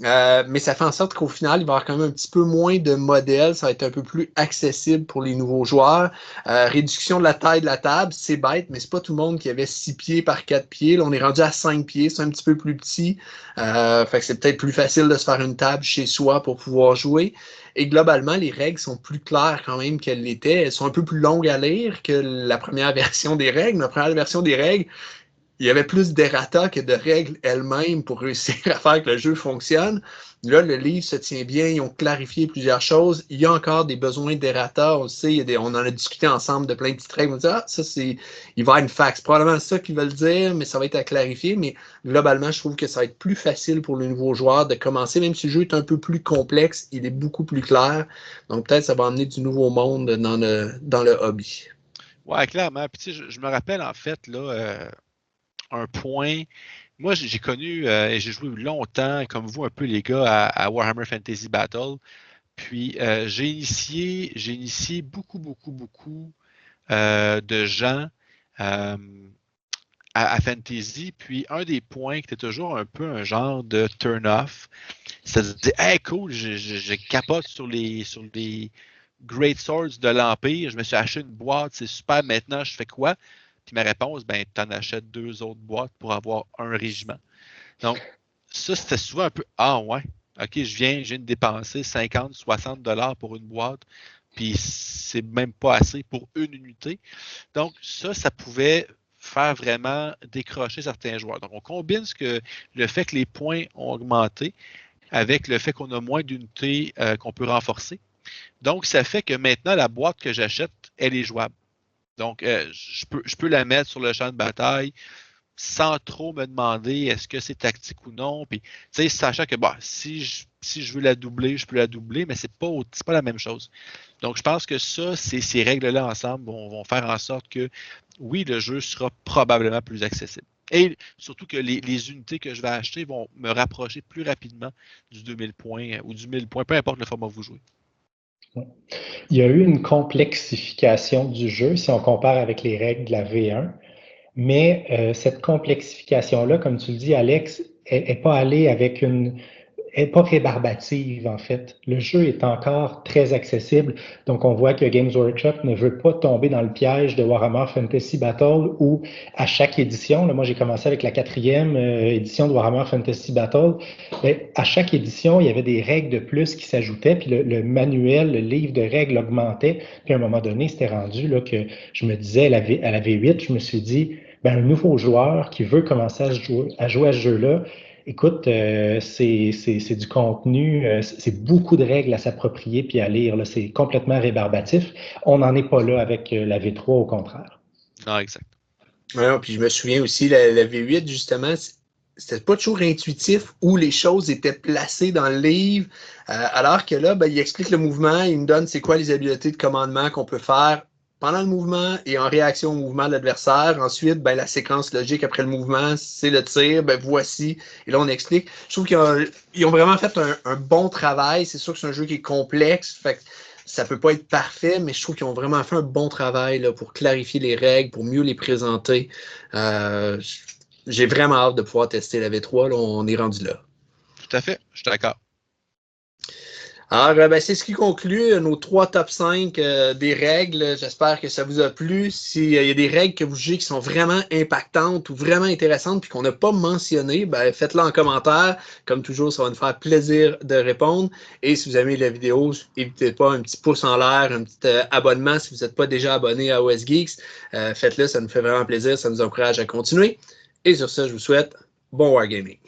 Mais ça fait en sorte qu'au final, il va y avoir quand même un petit peu moins de modèles, ça va être un peu plus accessible pour les nouveaux joueurs. Réduction de la taille de la table, c'est bête, mais c'est pas tout le monde qui avait 6 pieds par 4 pieds. Là, on est rendu à 5 pieds, c'est un petit peu plus petit. Fait que c'est peut-être plus facile de se faire une table chez soi pour pouvoir jouer. Et globalement, les règles sont plus claires quand même qu'elles l'étaient. Elles sont un peu plus longues à lire que la première version des règles. La première version des règles, il y avait plus d'errata que de règles elles-mêmes pour réussir à faire que le jeu fonctionne. Là, le livre se tient bien, ils ont clarifié plusieurs choses. Il y a encore des besoins d'errata, on le sait, on en a discuté ensemble de plein de petites règles. On dit, ça, il va y avoir une fax. Probablement ça qu'ils veulent dire, mais ça va être à clarifier. Mais globalement, je trouve que ça va être plus facile pour le nouveau joueur de commencer, même si le jeu est un peu plus complexe, il est beaucoup plus clair. Donc peut-être ça va amener du nouveau monde dans le hobby. Ouais, clairement. Puis tu sais, je me rappelle en fait, là, un point. Moi, j'ai connu et j'ai joué longtemps, comme vous, un peu les gars, à Warhammer Fantasy Battle. Puis j'ai initié beaucoup de gens à Fantasy. Puis un des points qui était toujours un peu un genre de turn-off, c'est de dire hey cool, je capote sur les Great Swords de l'Empire, je me suis acheté une boîte, c'est super, maintenant je fais quoi? Puis ma réponse, ben, tu en achètes 2 autres boîtes pour avoir un régiment. Donc, ça, c'était souvent un peu ah ouais, ok, je viens de dépenser 50, 60 $ pour une boîte, puis c'est même pas assez pour une unité. Donc, ça pouvait faire vraiment décrocher certains joueurs. Donc, on combine le fait que les points ont augmenté avec le fait qu'on a moins d'unités qu'on peut renforcer. Donc, ça fait que maintenant, la boîte que j'achète, elle est jouable. Donc, je peux la mettre sur le champ de bataille sans trop me demander est-ce que c'est tactique ou non. Puis, tu sais, sachant que si je veux la doubler, je peux la doubler, mais c'est pas la même chose. Donc, je pense que ces règles-là ensemble vont faire en sorte que, oui, le jeu sera probablement plus accessible. Et surtout que les unités que je vais acheter vont me rapprocher plus rapidement du 2000 points ou du 1000 points, peu importe le format que vous jouez. Il y a eu une complexification du jeu si on compare avec les règles de la V1, mais cette complexification-là, comme tu le dis, Alex, n'est pas allée avec est pas rébarbative, en fait. Le jeu est encore très accessible. Donc, on voit que Games Workshop ne veut pas tomber dans le piège de Warhammer Fantasy Battle où, à chaque édition, là, moi, j'ai commencé avec la 4e édition de Warhammer Fantasy Battle, bien, à chaque édition, il y avait des règles de plus qui s'ajoutaient, puis le manuel, le livre de règles augmentait. Puis, à un moment donné, c'était rendu là, que je me disais, à la V8, je me suis dit, ben, un nouveau joueur qui veut commencer à jouer à ce jeu-là, écoute, c'est du contenu, c'est beaucoup de règles à s'approprier puis à lire. Là, c'est complètement rébarbatif. On n'en est pas là avec la V3, au contraire. Non, exact. Ouais, puis je me souviens aussi, la V8, justement, c'était pas toujours intuitif où les choses étaient placées dans le livre, alors que là, ben, il explique le mouvement, il nous donne c'est quoi les habiletés de commandement qu'on peut faire pendant le mouvement et en réaction au mouvement de l'adversaire. Ensuite, ben, la séquence logique après le mouvement, c'est le tir, ben, voici. Et là, on explique. Je trouve qu'ils ont vraiment fait un bon travail. C'est sûr que c'est un jeu qui est complexe, fait que ça peut pas être parfait, mais je trouve qu'ils ont vraiment fait un bon travail là, pour clarifier les règles, pour mieux les présenter. J'ai vraiment hâte de pouvoir tester la V3. Là, on est rendu là. Tout à fait, je suis d'accord. Alors, ben, c'est ce qui conclut nos 3 top 5 des règles. J'espère que ça vous a plu. S'il y a des règles que vous jugez qui sont vraiment impactantes ou vraiment intéressantes puis qu'on n'a pas mentionnées, ben, faites-le en commentaire. Comme toujours, ça va nous faire plaisir de répondre. Et si vous aimez la vidéo, n'hésitez pas un petit pouce en l'air, un petit abonnement si vous n'êtes pas déjà abonné à OS Geeks. Faites-le, ça nous fait vraiment plaisir. Ça nous encourage à continuer. Et sur ça, je vous souhaite bon wargaming.